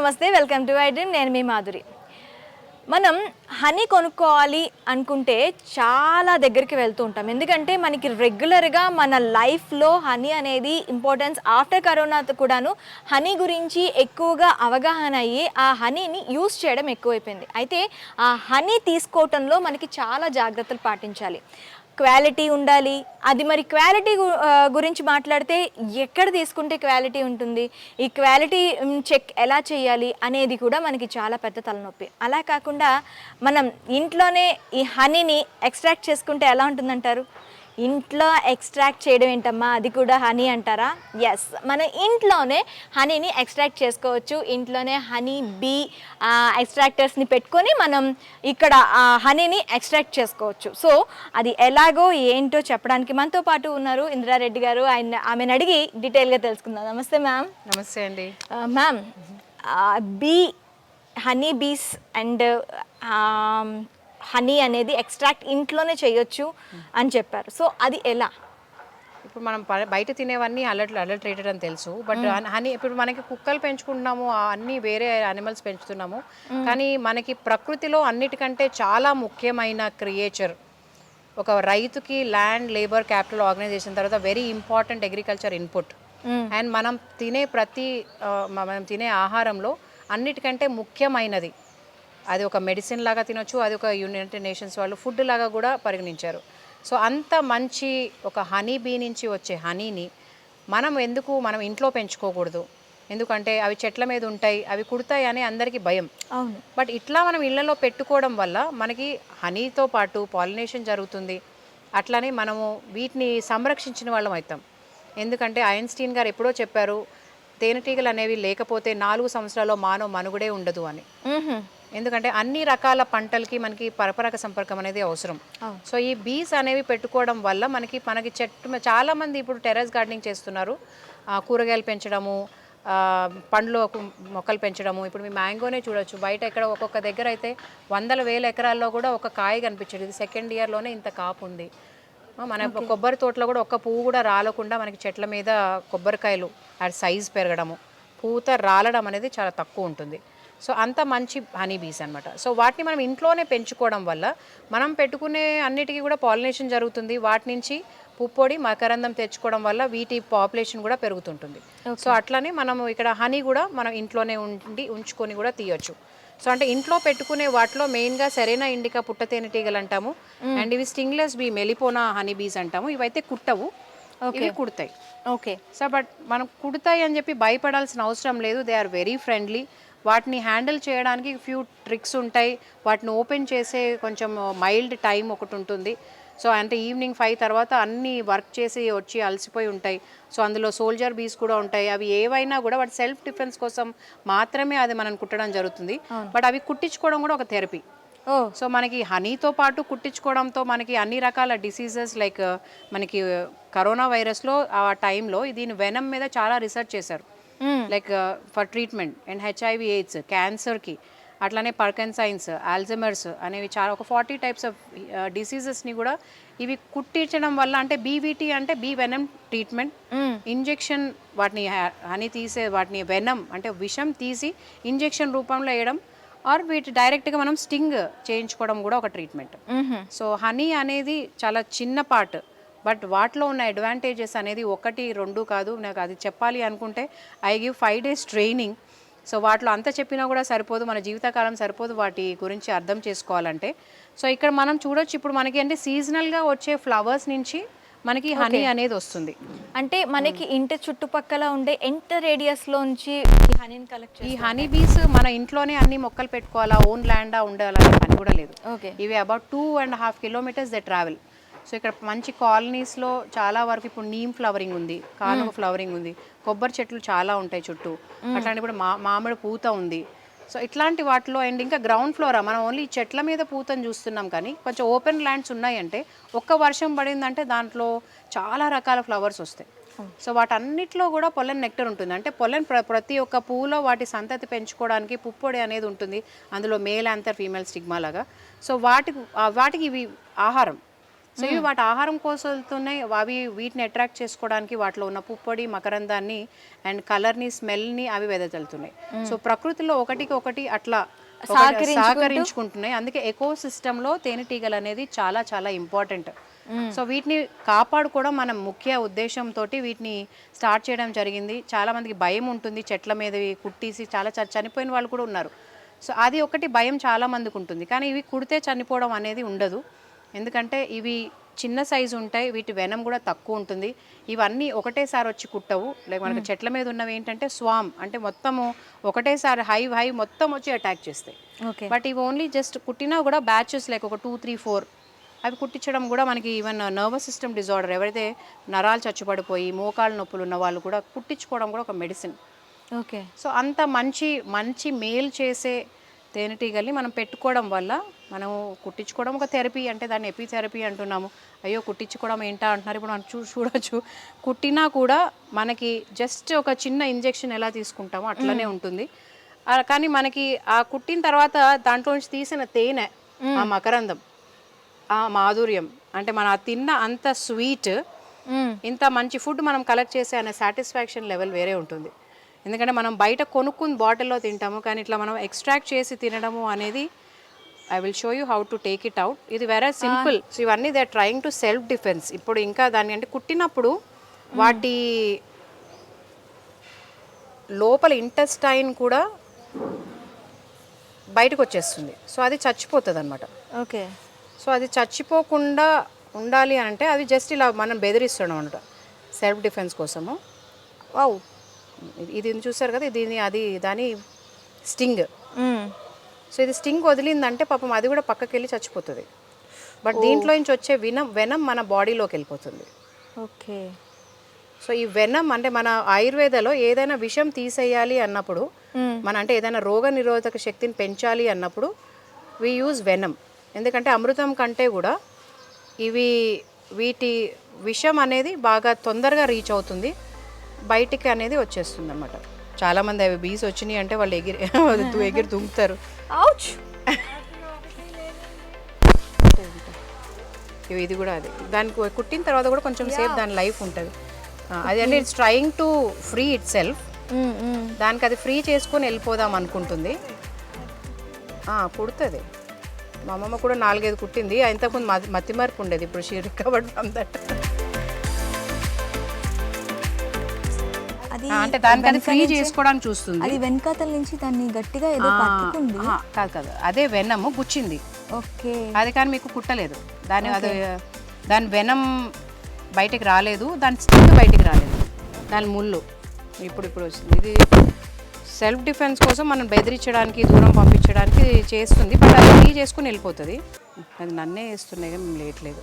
నమస్తే, welcome to I dream. నేను మీ మాధురి. మనం హనీ కొనుక్కోవాలి అనుకుంటే చాలా దగ్గరికి వెళ్తూ ఉంటాం. ఎందుకంటే మనకి రెగ్యులర్గా మన లైఫ్లో హనీ అనేది ఇంపార్టెన్స్. ఆఫ్టర్ కరోనాతో కూడాను హనీ గురించి ఎక్కువగా అవగాహన అయ్యి ఆ హనీని యూస్ చేయడం ఎక్కువైపోయింది. అయితే ఆ హనీ తీసుకోవటంలో మనకి చాలా జాగ్రత్తలు పాటించాలి. క్వాలిటీ ఉండాలి. అది మరి క్వాలిటీ గురించి మాట్లాడితే ఎక్కడ తీసుకుంటే క్వాలిటీ ఉంటుంది, ఈ క్వాలిటీ చెక్ ఎలా చేయాలి అనేది కూడా మనకి చాలా పెద్ద తలనొప్పి. అలా కాకుండా మనం ఇంట్లోనే ఈ హనీని ఎక్స్ట్రాక్ట్ చేసుకుంటే ఎలా ఉంటుందంటారు? ఇంట్లో ఎక్స్ట్రాక్ట్ చేయడం ఏంటమ్మా, అది కూడా హనీ అంటారా? ఎస్, మన ఇంట్లోనే హనీని ఎక్స్ట్రాక్ట్ చేసుకోవచ్చు. ఇంట్లోనే హనీ బీ ఎక్స్ట్రాక్టర్స్ని పెట్టుకొని మనం ఇక్కడ హనీని ఎక్స్ట్రాక్ట్ చేసుకోవచ్చు. సో అది ఎలాగో ఏంటో చెప్పడానికి మనతో పాటు ఉన్నారు ఇంద్రారెడ్డి గారు. ఆమెను అడిగి డీటెయిల్గా తెలుసుకుందాం. నమస్తే మ్యామ్. నమస్తే అండి. Ma'am, bee honey bees and honey అనేది ఎక్స్ట్రాక్ట్ ఇంట్లోనే చేయొచ్చు అని చెప్పారు. సో అది ఎలా? ఇప్పుడు మనం బయట తినేవన్నీ అడల్టరేటెడ్ అని తెలుసు. బట్ హనీ ఇప్పుడు మనకి కుక్కలు పెంచుకుంటున్నాము, అన్నీ వేరే యానిమల్స్ పెంచుతున్నాము. కానీ మనకి ప్రకృతిలో అన్నిటికంటే చాలా ముఖ్యమైన క్రియేచర్ ఒక రైతుకి ల్యాండ్, లేబర్, క్యాపిటల్ ఆర్గనైజేషన్ తర్వాత very important agriculture input. And మనం తినే ఆహారంలో అన్నిటికంటే ముఖ్యమైనది అది ఒక మెడిసిన్ లాగా తినొచ్చు, అది ఒక యునైటెడ్ నేషన్స్ వాళ్ళు ఫుడ్ లాగా కూడా పరిగణించారు. సో అంత మంచి ఒక హనీ బీ నుంచి వచ్చే హనీని మనం ఇంట్లో పెంచుకోకూడదు. ఎందుకంటే అవి చెట్ల మీద ఉంటాయి, అవి కుడతాయి అని అందరికీ భయం. అవును. బట్ ఇట్లా మనం ఇళ్లలో పెట్టుకోవడం వల్ల మనకి హనీతో పాటు పాలినేషన్ జరుగుతుంది. అట్లనే మనము వీటిని సంరక్షించిన వాళ్ళం అవుతాం. ఎందుకంటే ఐన్స్టీన్ గారు ఎప్పుడో చెప్పారు, తేనెటీగలు అనేవి లేకపోతే 4 సంవత్సరాల్లో మానవ మనుగడే ఉండదు అని. ఎందుకంటే అన్ని రకాల పంటలకి మనకి పరపరాగ సంపర్కం అనేది అవసరం. సో ఈ బీస్ అనేవి పెట్టుకోవడం వల్ల మనకి చెట్టు చాలామంది ఇప్పుడు టెర్రస్ గార్డెనింగ్ చేస్తున్నారు. కూరగాయలు పెంచడము, పండ్లు మొక్కలు పెంచడము. ఇప్పుడు మీ మ్యాంగోనే చూడొచ్చు, బయట ఎక్కడ ఒక్కొక్క దగ్గర అయితే 100,000 ఎకరాల్లో కూడా ఒక కాయ కనిపించదు. ఇది సెకండ్ ఇయర్లోనే ఇంత కాపు ఉంది. మన కొబ్బరి తోటలో కూడా ఒక్క పువ్వు కూడా రాలకుండా మనకి చెట్ల మీద కొబ్బరికాయలు అది సైజ్ పెరగడము, పూత రాలడం అనేది చాలా తక్కువ ఉంటుంది. సో అంత మంచి హనీ బీస్ అనమాట. సో వాటిని మనం ఇంట్లోనే పెంచుకోవడం వల్ల మనం పెట్టుకునే అన్నిటికీ కూడా పాలినేషన్ జరుగుతుంది. వాటి నుంచి పుప్పొడి, మకరందం తెచ్చుకోవడం వల్ల వీటి పాపులేషన్ కూడా పెరుగుతుంటుంది. సో అట్లనే మనము ఇక్కడ హనీ కూడా మనం ఇంట్లోనే ఉంచుకొని కూడా తీయొచ్చు. సో అంటే ఇంట్లో పెట్టుకునే వాటిలో మెయిన్గా సెరెనా ఇండికా పుట్ట తేనెటీగలు అంటాము. అండ్ ఇవి స్టింగ్లెస్ బీ, మెలిపోనా హనీ బీస్ అంటాము. ఇవైతే కుట్టవు, ఇవి కుడతాయి. ఓకే. సో బట్ మనం కుడతాయి అని చెప్పి భయపడాల్సిన అవసరం లేదు. They are very friendly. వాటిని హ్యాండిల్ చేయడానికి ఫ్యూ ట్రిక్స్ ఉంటాయి. వాటిని ఓపెన్ చేసే కొంచెం మైల్డ్ టైం ఒకటి ఉంటుంది. సో అంటే ఈవినింగ్ 5 తర్వాత అన్నీ వర్క్ చేసి వచ్చి అలసిపోయి ఉంటాయి. సో అందులో సోల్జర్ బీస్ కూడా ఉంటాయి. అవి ఏవైనా కూడా వాటి సెల్ఫ్ డిఫెన్స్ కోసం మాత్రమే అది మనం కుట్టడం జరుగుతుంది. బట్ అవి కుట్టించుకోవడం కూడా ఒక థెరపీ. సో మనకి హనీతో పాటు కుట్టించుకోవడంతో మనకి అన్ని రకాల డిసీజెస్ లైక్ మనకి కరోనా వైరస్లో ఆ టైంలో దీని వెనమ్ మీద చాలా రీసెర్చ్ చేశారు. Like for treatment and HIV AIDS, క్యాన్సర్కి, అట్లానే పర్కిన్సన్స్, ఆల్జైమర్స్ అనేవి చాలా ఒక 40 టైప్స్ ఆఫ్ డిసీజెస్ని కూడా ఇవి కుట్టించడం వల్ల, అంటే BVT అంటే బీ వెనమ్ ట్రీట్మెంట్, ఇంజెక్షన్ వాటిని హనీ తీసే వాటిని వెనమ్ అంటే విషం తీసి ఇంజెక్షన్ రూపంలో వేయడం, ఆర్ వీటి డైరెక్ట్గా మనం స్టింగ్ చేయించుకోవడం కూడా ఒక ట్రీట్మెంట్. సో హనీ అనేది చాలా చిన్న పార్ట్, బట్ వాటిలో ఉన్న అడ్వాంటేజెస్ అనేది 1, 2 కాదు. నాకు అది చెప్పాలి అనుకుంటే I give 5 days training. So వాటిలో అంత చెప్పినా కూడా సరిపోదు, మన జీవితకాలం సరిపోదు వాటి గురించి అర్థం చేసుకోవాలంటే. సో ఇక్కడ మనం చూడొచ్చు, ఇప్పుడు మనకి అంటే సీజనల్గా వచ్చే ఫ్లవర్స్ నుంచి మనకి హనీ అనేది వస్తుంది. అంటే మనకి ఇంటి చుట్టుపక్కల ఉండే ఎంత రేడియస్లోంచి హనీని కలెక్ట్ ఈ హనీ బీస్ మన ఇంట్లోనే అన్ని మొక్కలు పెట్టుకోవాలా, ఓన్ ల్యాండా ఉండాలని పని కూడా లేదు. ఇవి about 2.5 kilometers they travel. So ఇక్కడ మంచి కాలనీస్లో చాలా వరకు ఇప్పుడు నీమ్ ఫ్లవరింగ్ ఉంది, కానుగ ఫ్లవరింగ్ ఉంది, కొబ్బరి చెట్లు చాలా ఉంటాయి చుట్టూ, అట్లాంటి ఇప్పుడు మామిడి పూత ఉంది. సో ఇట్లాంటి వాటిలో అండ్ ఇంకా గ్రౌండ్ ఫ్లోరా మనం ఓన్లీ చెట్ల మీద పూతను చూస్తున్నాం, కానీ కొంచెం ఓపెన్ ల్యాండ్స్ ఉన్నాయంటే ఒక్క వర్షం పడిందంటే దాంట్లో చాలా రకాల ఫ్లవర్స్ వస్తాయి. సో వాటన్నిటిలో కూడా పొలెన్ నెక్టర్ ఉంటుంది. అంటే పొలెన్ ప్రతి ఒక్క పువ్వులో వాటి సంతతి పెంచుకోవడానికి పుప్పొడి అనేది ఉంటుంది, అందులో మేల్ యాంథర్, ఫీమేల్ స్టిగ్మా లాగా. సో వాటికి ఇవి ఆహారం. సో ఇవి వాటి ఆహారం కోసం వెళ్తున్నాయి. అవి వీటిని అట్రాక్ట్ చేసుకోవడానికి వాటిలో ఉన్న పుప్పొడి మకరందాన్ని అండ్ కలర్ని స్మెల్ని అవి వెదజల్లుతున్నాయి. సో ప్రకృతిలో ఒకటికి ఒకటి అట్లా సహకరించుకుంటున్నాయి. అందుకే ఎకో సిస్టంలో తేనెటీగలు అనేది చాలా చాలా ఇంపార్టెంట్. సో వీటిని కాపాడుకోవడం మనం ముఖ్య ఉద్దేశంతో వీటిని స్టార్ట్ చేయడం జరిగింది. చాలా మందికి భయం ఉంటుంది, చెట్ల మీద కుట్టేసి చాలా చనిపోయిన వాళ్ళు కూడా ఉన్నారు. సో అది ఒకటి భయం చాలా మందికి ఉంటుంది. కానీ ఇవి కుడితే చనిపోవడం అనేది ఉండదు, ఎందుకంటే ఇవి చిన్న సైజు ఉంటాయి, వీటి వెనం కూడా తక్కువ ఉంటుంది. ఇవన్నీ ఒకటేసారి వచ్చి కుట్టవు. లైక్ మనకు చెట్ల మీద ఉన్నవి ఏంటంటే స్వామ్, అంటే మొత్తము ఒకటేసారి హై మొత్తం వచ్చి అటాక్ చేస్తాయి. బట్ ఇవి ఓన్లీ జస్ట్ కుట్టినా కూడా బ్యాచెస్ లైక్ ఒక 2, 3, 4 అవి కుట్టించడం కూడా మనకి ఈవెన్ నర్వస్ సిస్టమ్ డిజార్డర్ ఎవరైతే నరాలు చచ్చుపడిపోయి మోకాళ్ళ నొప్పులు ఉన్న వాళ్ళు కూడా కుట్టించుకోవడం కూడా ఒక మెడిసిన్. ఓకే. సో అంత మంచి మేల్ చేసే తేనెటీగల్ని మనం పెట్టుకోవడం వల్ల మనం కుట్టించుకోవడం ఒక థెరపీ, అంటే దాన్ని ఎపిథెరపీ అంటున్నాము. అయ్యో కుట్టించుకోవడం ఏంటా అంటున్నారు. ఇప్పుడు మనం చూడొచ్చు, కుట్టినా కూడా మనకి జస్ట్ ఒక చిన్న ఇంజెక్షన్ ఎలా తీసుకుంటామో అట్లనే ఉంటుంది. కానీ మనకి ఆ కుట్టిన తర్వాత దాంట్లో నుంచి తీసిన తేనె, ఆ మకరందం, ఆ మాధుర్యం, అంటే మన తిన్న అంత స్వీట్, ఇంత మంచి ఫుడ్ మనం కలెక్ట్ చేసే అనే సాటిస్ఫాక్షన్ లెవెల్ వేరే ఉంటుంది. ఎందుకంటే మనం బయట కొనుక్కుని బాటిల్లో తింటాము, కానీ ఇట్లా మనం ఎక్స్ట్రాక్ట్ చేసి తినడము అనేది I will show you how to take it out. ఇది వెరీ సింపుల్. సో ఇవన్నీ they are trying to self defence. ఇప్పుడు ఇంకా దాన్ని అంటే కుట్టినప్పుడు వాటి లోపల ఇంటెస్టైన్ కూడా బయటకు వచ్చేస్తుంది. సో అది చచ్చిపోతుంది అనమాట. ఓకే. సో అది చచ్చిపోకుండా ఉండాలి అంటే అది జస్ట్ ఇలా మనం బెదిరిస్తున్నాం అనమాట సెల్ఫ్ డిఫెన్స్ కోసము. వావ్, ఇది చూసారు కదా, అది దాని స్టింగ్. సో ఇది స్టింగ్ వదిలిందంటే పాపం అది కూడా పక్కకి వెళ్ళి చచ్చిపోతుంది. బట్ దీంట్లో నుంచి వచ్చే వెనం మన బాడీలోకి వెళ్ళిపోతుంది. ఓకే. సో ఈ వెనం అంటే మన ఆయుర్వేదలో ఏదైనా విషం తీసేయాలి అన్నప్పుడు, మన అంటే ఏదైనా రోగ నిరోధక శక్తిని పెంచాలి అన్నప్పుడు వి యూజ్ వెనం. ఎందుకంటే అమృతం కంటే కూడా వీటి విషం అనేది బాగా తొందరగా రీచ్ అవుతుంది, బయటికి అనేది వచ్చేస్తుంది అన్నమాట. చాలామంది అవి బీస్ వచ్చినాయి అంటే వాళ్ళు ఎగిరి దుంకుతారు. ఇది కూడా అది దానికి కుట్టిన తర్వాత కూడా కొంచెం సేపు దాని లైఫ్ ఉంటుంది. అది అంటే it's trying to free it self. దానికి అది ఫ్రీ చేసుకొని వెళ్ళిపోదాం అనుకుంటుంది. కుడుతుంది. మా అమ్మమ్మ కూడా 4-5 కుట్టింది. ఇంతకుముందు మతి మార్పు ఉండేది, ఇప్పుడు షీ రికవర్డ్ ఫ్రమ్ దట్. అంటే దానికి అది ఫ్రీ చేసుకోవడానికి చూస్తుంది. అది వెనకాతల నుంచి దాన్ని గట్టిగా ఏదో పట్టుకుంది. కాదు, అదే వెనము గుచ్చింది. ఓకే. అది కానీ మీకు కుట్టలేదు. దాని వెనం బయటికి రాలేదు, దాని స్టింగ్ బయటికి రాలేదు, దాని ముళ్ళు ఇప్పుడు వచ్చింది. ఇది సెల్ఫ్ డిఫెన్స్ కోసం మనం బెదిరించడానికి, దూరం పంపించడానికి చేస్తుంది. బట్ అది ఫ్రీ చేసుకుని వెళ్ళిపోతుంది. అది నన్నే వేస్తున్నాయి కానీ మేము లేట్లేదు.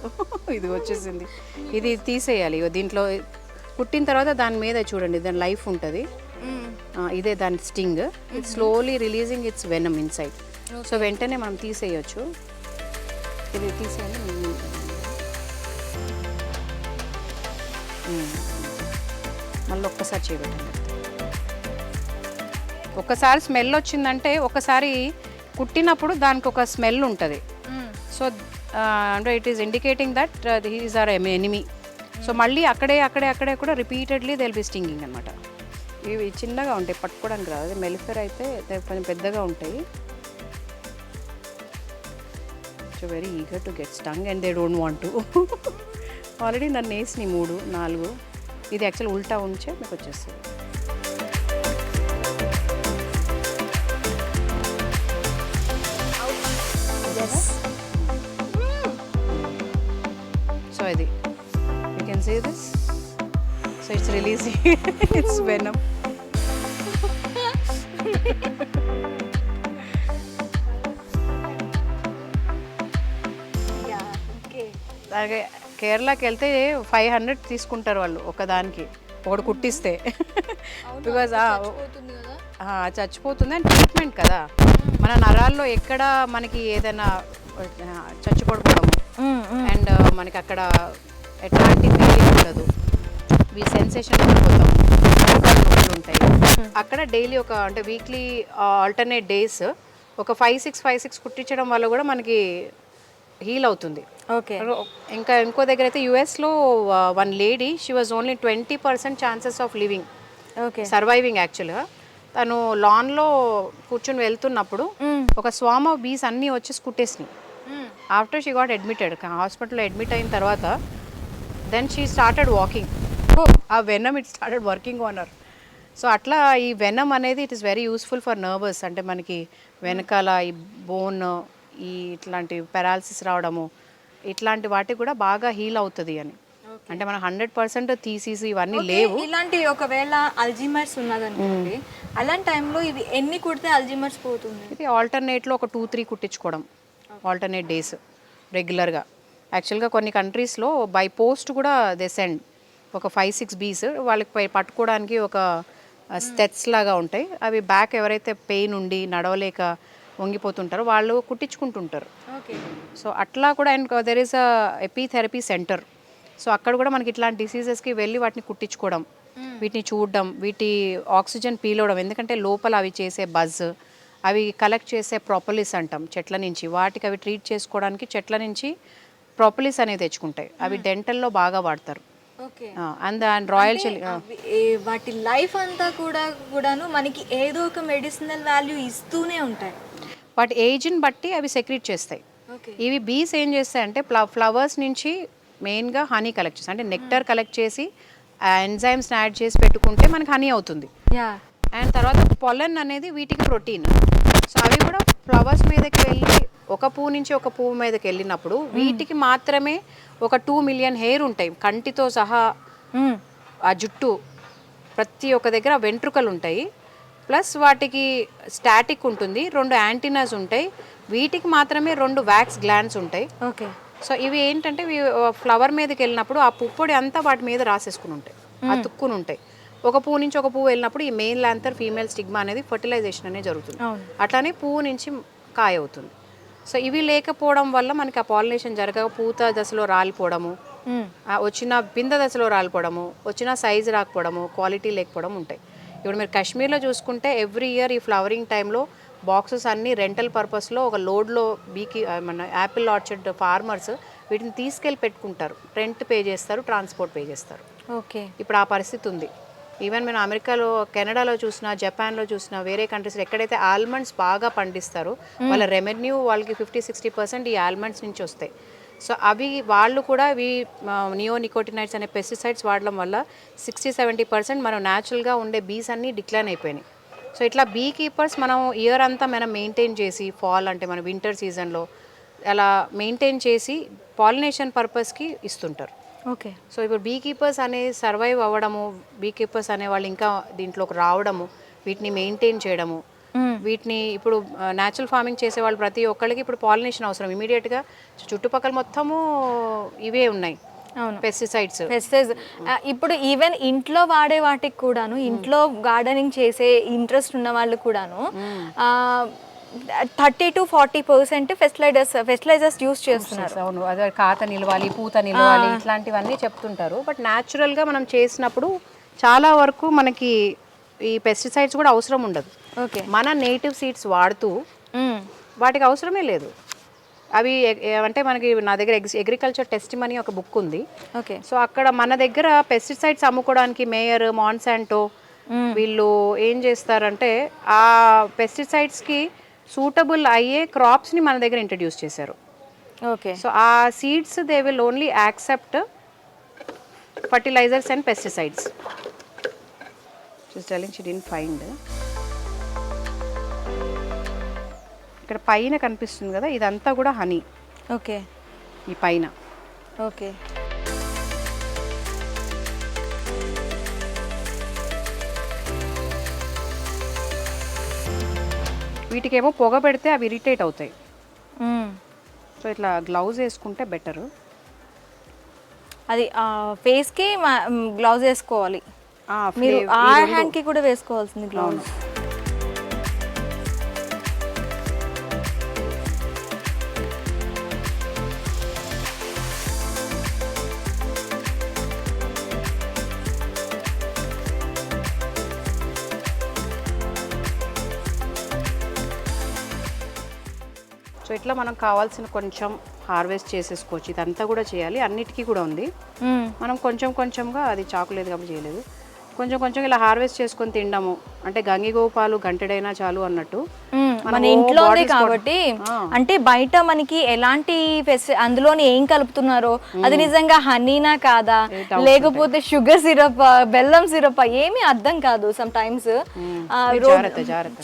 ఇది వచ్చేసింది. ఇది తీసేయాలి. దీంట్లో కుట్టిన తర్వాత దాని మీద చూడండి, దాని లైఫ్ ఉంటుంది. ఇదే దాని sting. It's slowly releasing its venom inside. So వెంటనే మనం తీసేయచ్చు. ఇది తీసేయాలి. మళ్ళీ ఒక్కసారి చేయబెట్టండి. ఒక్కసారి స్మెల్ వచ్చిందంటే, ఒకసారి కుట్టినప్పుడు దానికి ఒక స్మెల్ ఉంటుంది. సో అంటే it is indicating that he is our enemy. So మళ్ళీ అక్కడే కూడా repeatedly they will be stinging అనమాట. ఇవి చిన్నగా ఉంటాయి, పట్టుకోవడానికి రాదు. అదే మెలిఫెర్ అయితే కొంచెం పెద్దగా ఉంటాయి. So very eager to get stung and they don't want to. Already నన్ను వేసినాయి 3, 4. ఇది యాక్చువల్ ఉల్టా ఉంచే మీకు వచ్చేస్తుంది. సో ఇది you can see this. So it's releasing its venom. అలాగే కేరళకి వెళ్తే 500 తీసుకుంటారు వాళ్ళు ఒకదానికి, ఒకటి కుట్టిస్తే. బికాజ్ చచ్చిపోతుంది అండ్ ట్రీట్మెంట్ కదా. మన నరాల్లో ఎక్కడ మనకి ఏదైనా చచ్చిపడిపోవడము అండ్ మనకి అక్కడ ఎట్లాంటి ఫీలింగ్ ఉండదు, ఈ సెన్సేషన్ పడిపోతాము, ఉంటాయి. అక్కడ డైలీ ఒక అంటే వీక్లీ ఆల్టర్నేట్ డేస్ ఒక 5-6 కుట్టించడం వల్ల కూడా మనకి హీల్ అవుతుంది. ఓకే. ఇంకా ఇంకో దగ్గర అయితే యుఎస్లో one lady she was only 20% chances of living, okay. Surviving యాక్చువల్గా. తను లాన్లో కూర్చొని వెళ్తున్నప్పుడు ఒక స్వామ్ ఆఫ్ బీస్ అన్నీ వచ్చి కుట్టేసినాయి. ఆఫ్టర్ షీ గాట్ అడ్మిటెడ్, హాస్పిటల్లో అడ్మిట్ అయిన తర్వాత దెన్ షీ స్టార్టెడ్ వాకింగ్. ఆ venom it started working on her. So అట్లా ఈ వెనమ్ అనేది it is very useful for nervous, అంటే మనకి వెనకాల ఈ బోన్ ఈ ఇట్లాంటి పెరాలసిస్ రావడము ఇట్లాంటి వాటికి కూడా బాగా హీల్ అవుతుంది అని. అంటే మనం 100% తీసేసి ఇవన్నీ లేవు. ఇలాంటి ఒకవేళ అల్జీమర్స్ ఉన్నదనుకోండి, అలాంటి టైంలో ఇవి ఎన్ని కుడితే అల్జీమర్స్ పోతుంది? ఇది ఆల్టర్నేట్లో ఒక 2-3 కుట్టించుకోవడం, ఆల్టర్నేట్ డేస్ రెగ్యులర్గా. యాక్చువల్గా కొన్ని కంట్రీస్లో బై పోస్ట్ కూడా దే సెండ్ ఒక 5-6 బీస్ వాళ్ళకి పట్టుకోవడానికి ఒక స్టెట్స్ లాగా ఉంటాయి. అవి బ్యాక్ ఎవరైతే పెయిన్ ఉండి నడవలేక వంగిపోతుంటారో వాళ్ళు కుట్టించుకుంటుంటారు. సో అట్లా కూడా, and there is a apitherapy centre. So అక్కడ కూడా మనకి ఇట్లాంటి డిసీజెస్కి వెళ్ళి వాటిని కుట్టించుకోవడం, వీటిని చూడడం, వీటి ఆక్సిజన్ పీలవడం. ఎందుకంటే లోపల అవి చేసే బజ్, అవి కలెక్ట్ చేసే ప్రొపలిస్ అంటాం చెట్ల నుంచి, వాటికి అవి ట్రీట్ చేసుకోవడానికి చెట్ల నుంచి ప్రొపలిస్ అనేది తెచ్చుకుంటాయి. అవి డెంటల్లో బాగా వాడతారు. అండ్ రాయల్ చిల్లీ వాటి లైఫ్ అంతా కూడాను మనకి ఏదో ఒక మెడిసినల్ వాల్యూ ఇస్తూనే ఉంటాయి. వాటి ఏజ్ని బట్టి అవి సెక్రీట్ చేస్తాయి. ఇవి బీస్ ఏం చేస్తాయంటే ఫ్లవర్స్ నుంచి మెయిన్గా హనీ కలెక్ట్ చేస్తాయి. అంటే నెక్టర్ కలెక్ట్ చేసి ఎంజైమ్స్ యాడ్ చేసి పెట్టుకుంటే మనకి హనీ అవుతుంది. అండ్ తర్వాత పొలన్ అనేది వీటికి ప్రోటీన్. సో అవి కూడా ఫ్లవర్స్ మీదకి వెళ్ళి ఒక పువ్వు నుంచి ఒక పువ్వు మీదకి వెళ్ళినప్పుడు వీటికి మాత్రమే ఒక 2 మిలియన్ హెయిర్ ఉంటాయి కంటితో సహా. ఆ జుట్టు ప్రతి ఒక్క దగ్గర వెంట్రుకలు ఉంటాయి, ప్లస్ వాటికి స్టాటిక్ ఉంటుంది, 2 యాంటీనాస్ ఉంటాయి. వీటికి మాత్రమే 2 వ్యాక్స్ గ్లాండ్స్ ఉంటాయి. ఓకే. సో ఇవి ఏంటంటే ఫ్లవర్ మీదకి వెళ్ళినప్పుడు ఆ పుప్పొడి అంతా వాటి మీద రాసేసుకుని ఉంటాయి, అతుక్కుని ఉంటాయి. ఒక పువ్వు నుంచి ఒక పువ్వు వెళ్ళినప్పుడు ఈ మెయిన్ ల్యాంథర్ ఫీమేల్ స్టిగ్మా అనేది ఫర్టిలైజేషన్ అనేది జరుగుతుంది. అట్లానే పువ్వు నుంచి కాయ అవుతుంది. సో ఇవి లేకపోవడం వల్ల మనకి ఆ పాలినేషన్ జరగక పూత దశలో రాలిపోవడము, వచ్చిన పింద దశలో రాలిపోవడము, వచ్చిన సైజు రాకపోవడము, క్వాలిటీ లేకపోవడం ఉంటాయి. ఇప్పుడు మీరు కాశ్మీర్లో చూసుకుంటే ఎవ్రీ ఇయర్ ఈ ఫ్లవరింగ్ టైంలో బాక్సెస్ అన్నీ రెంటల్ పర్పస్లో ఒక లోడ్లో మన యాపిల్ ఆర్చర్డ్ ఫార్మర్స్ వీటిని తీసుకెళ్ళి పెట్టుకుంటారు, రెంట్ పే చేస్తారు, ట్రాన్స్పోర్ట్ పే చేస్తారు. ఓకే. ఇప్పుడు ఆ పరిస్థితి ఉంది. ఈవెన్ మేము అమెరికాలో, కెనడాలో చూసినా, జపాన్లో చూసినా, వేరే కంట్రీస్లో ఎక్కడైతే ఆల్మండ్స్ బాగా పండిస్తారో వాళ్ళ రెవెన్యూ వాళ్ళకి 50-60% ఈ ఆల్మండ్స్ నుంచి వస్తాయి. సో అవి వాళ్ళు కూడా ఇవి నియోనికోటినైడ్స్ అనే పెస్టిసైడ్స్ వాడడం వల్ల 60-70% మనం న్యాచురల్గా ఉండే బీస్ అన్నీ డిక్లైన్ అయిపోయినాయి. సో ఇట్లా బీ కీపర్స్ మనం ఇయర్ అంతా మనం మెయింటైన్ చేసి, ఫాల్ అంటే మన వింటర్ సీజన్లో అలా మెయింటైన్ చేసి పాలినేషన్ పర్పస్కి ఇస్తుంటారు. ఓకే. సో ఇప్పుడు బీ కీపర్స్ అనేది సర్వైవ్ అవ్వడము, బీ కీపర్స్ అనే వాళ్ళు ఇంకా దీంట్లోకి రావడము, వీటిని మెయింటైన్ చేయడము, వీటిని ఇప్పుడు న్యాచురల్ ఫార్మింగ్ చేసే వాళ్ళు ప్రతి ఒక్కళ్ళకి ఇప్పుడు పాలినేషన్ అవసరం. ఇమీడియట్గా చుట్టుపక్కల మొత్తము ఇవే ఉన్నాయి పెస్టిసైడ్స్. ఇప్పుడు ఈవెన్ ఇంట్లో వాడే వాటికి కూడాను, ఇంట్లో గార్డెనింగ్ చేసే ఇంట్రెస్ట్ ఉన్న వాళ్ళు కూడాను 30-40% ఫెర్టిలైజర్స్ యూస్ చేస్తున్నారు. అవును, అదే కాత నిలవాలి, పూత నిలవాలి, ఇట్లాంటివన్నీ చెప్తుంటారు. బట్ న్యాచురల్గా మనం చేసినప్పుడు చాలా వరకు మనకి ఈ పెస్టిసైడ్స్ కూడా అవసరం ఉండదు. ఓకే. మన నేటివ్ సీడ్స్ వాడుతూ వాటికి అవసరమే లేదు. అవి అంటే మనకి నా దగ్గర అగ్రికల్చర్ టెస్టిమనీ ఒక బుక్ ఉంది. ఓకే. సో అక్కడ మన దగ్గర పెస్టిసైడ్స్ అమ్ముకోవడానికి మేయర్, మాన్సాంటో వీళ్ళు ఏం చేస్తారంటే ఆ పెస్టిసైడ్స్కి సూటబుల్ అయ్యే క్రాప్స్ని మన దగ్గర ఇంట్రడ్యూస్ చేశారు. ఓకే. సో ఆ seeds they will only accept fertilisers and pesticides. Telling she didn't find. ఇక్కడ పైన కనిపిస్తుంది కదా, ఇదంతా కూడా హనీ. ఓకే. ఈ పైన. ఓకే. వీటికేమో పొగ పెడితే అవి ఇరిటేట్ అవుతాయి. సో ఇట్లా గ్లౌజ్ వేసుకుంటే బెటరు. అది ఫేస్కి గ్లౌజ్ వేసుకోవాలి. మీరు ఆ హ్యాండ్కి కూడా వేసుకోవాల్సింది గ్లౌజ్. సో ఇట్లా మనం కావాల్సిన కొంచెం హార్వెస్ట్ చేసేసుకోవచ్చు. ఇదంతా కూడా చేయాలి, అన్నిటికీ కూడా ఉంది. మనం కొంచెం కొంచెంగా, అది చాకు లేదు కాబట్టి చేయలేదు, కొంచెం కొంచెం ఇలా హార్వెస్ట్ చేసుకొని తినడము. అంటే గంగిగోపాలు గంటెడైనా చాలు అన్నట్టు. మన ఇంట్లోనే కాబట్టి, అంటే బయట మనకి ఎలాంటి అందులోని ఏం కలుపుతున్నారో అది నిజంగా హనీనా కాదా, లేకపోతే షుగర్ సిరప్, బెల్లం సిరప్, ఏమీ అర్థం కాదు సమ్ టైమ్స్.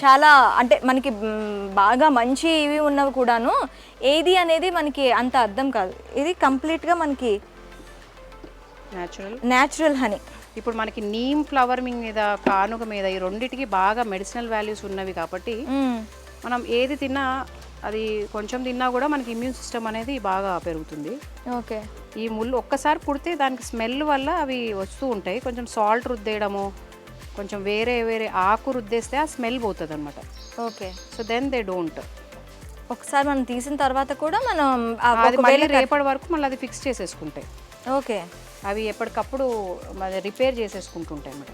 చాలా అంటే మనకి బాగా మంచి ఇవి ఉన్నవి కూడాను ఏది అనేది మనకి అంత అర్థం కాదు. ఇది కంప్లీట్ గా మనకి న్యాచురల్ హనీ. ఇప్పుడు మనకి నీమ్ ఫ్లవర్ మీద, కానుక మీద, ఈ రెండిటికి బాగా మెడిసినల్ వాల్యూస్ ఉన్నవి కాబట్టి మనం ఏది తిన్నా, అది కొంచెం తిన్నా కూడా మనకి ఇమ్యూన్ సిస్టమ్ అనేది బాగా పెరుగుతుంది. ఓకే. ఈ ముళ్ళు ఒక్కసారి పుడితే దానికి స్మెల్ వల్ల అవి వస్తూ ఉంటాయి. కొంచెం సాల్ట్ రుద్దేయడము, కొంచెం వేరే వేరే ఆకు రుద్దేస్తే ఆ స్మెల్ పోతుంది అనమాట. Okay. So then they don't. ఒకసారి మనం తీసిన తర్వాత కూడా మనం అది మళ్ళీ రేపటి వరకు మళ్ళీ అది ఫిక్స్ చేసేసుకుంటాయి. ఓకే. అవి ఎప్పటికప్పుడు రిపేర్ చేసేసుకుంటుంటాయి అన్నమాట.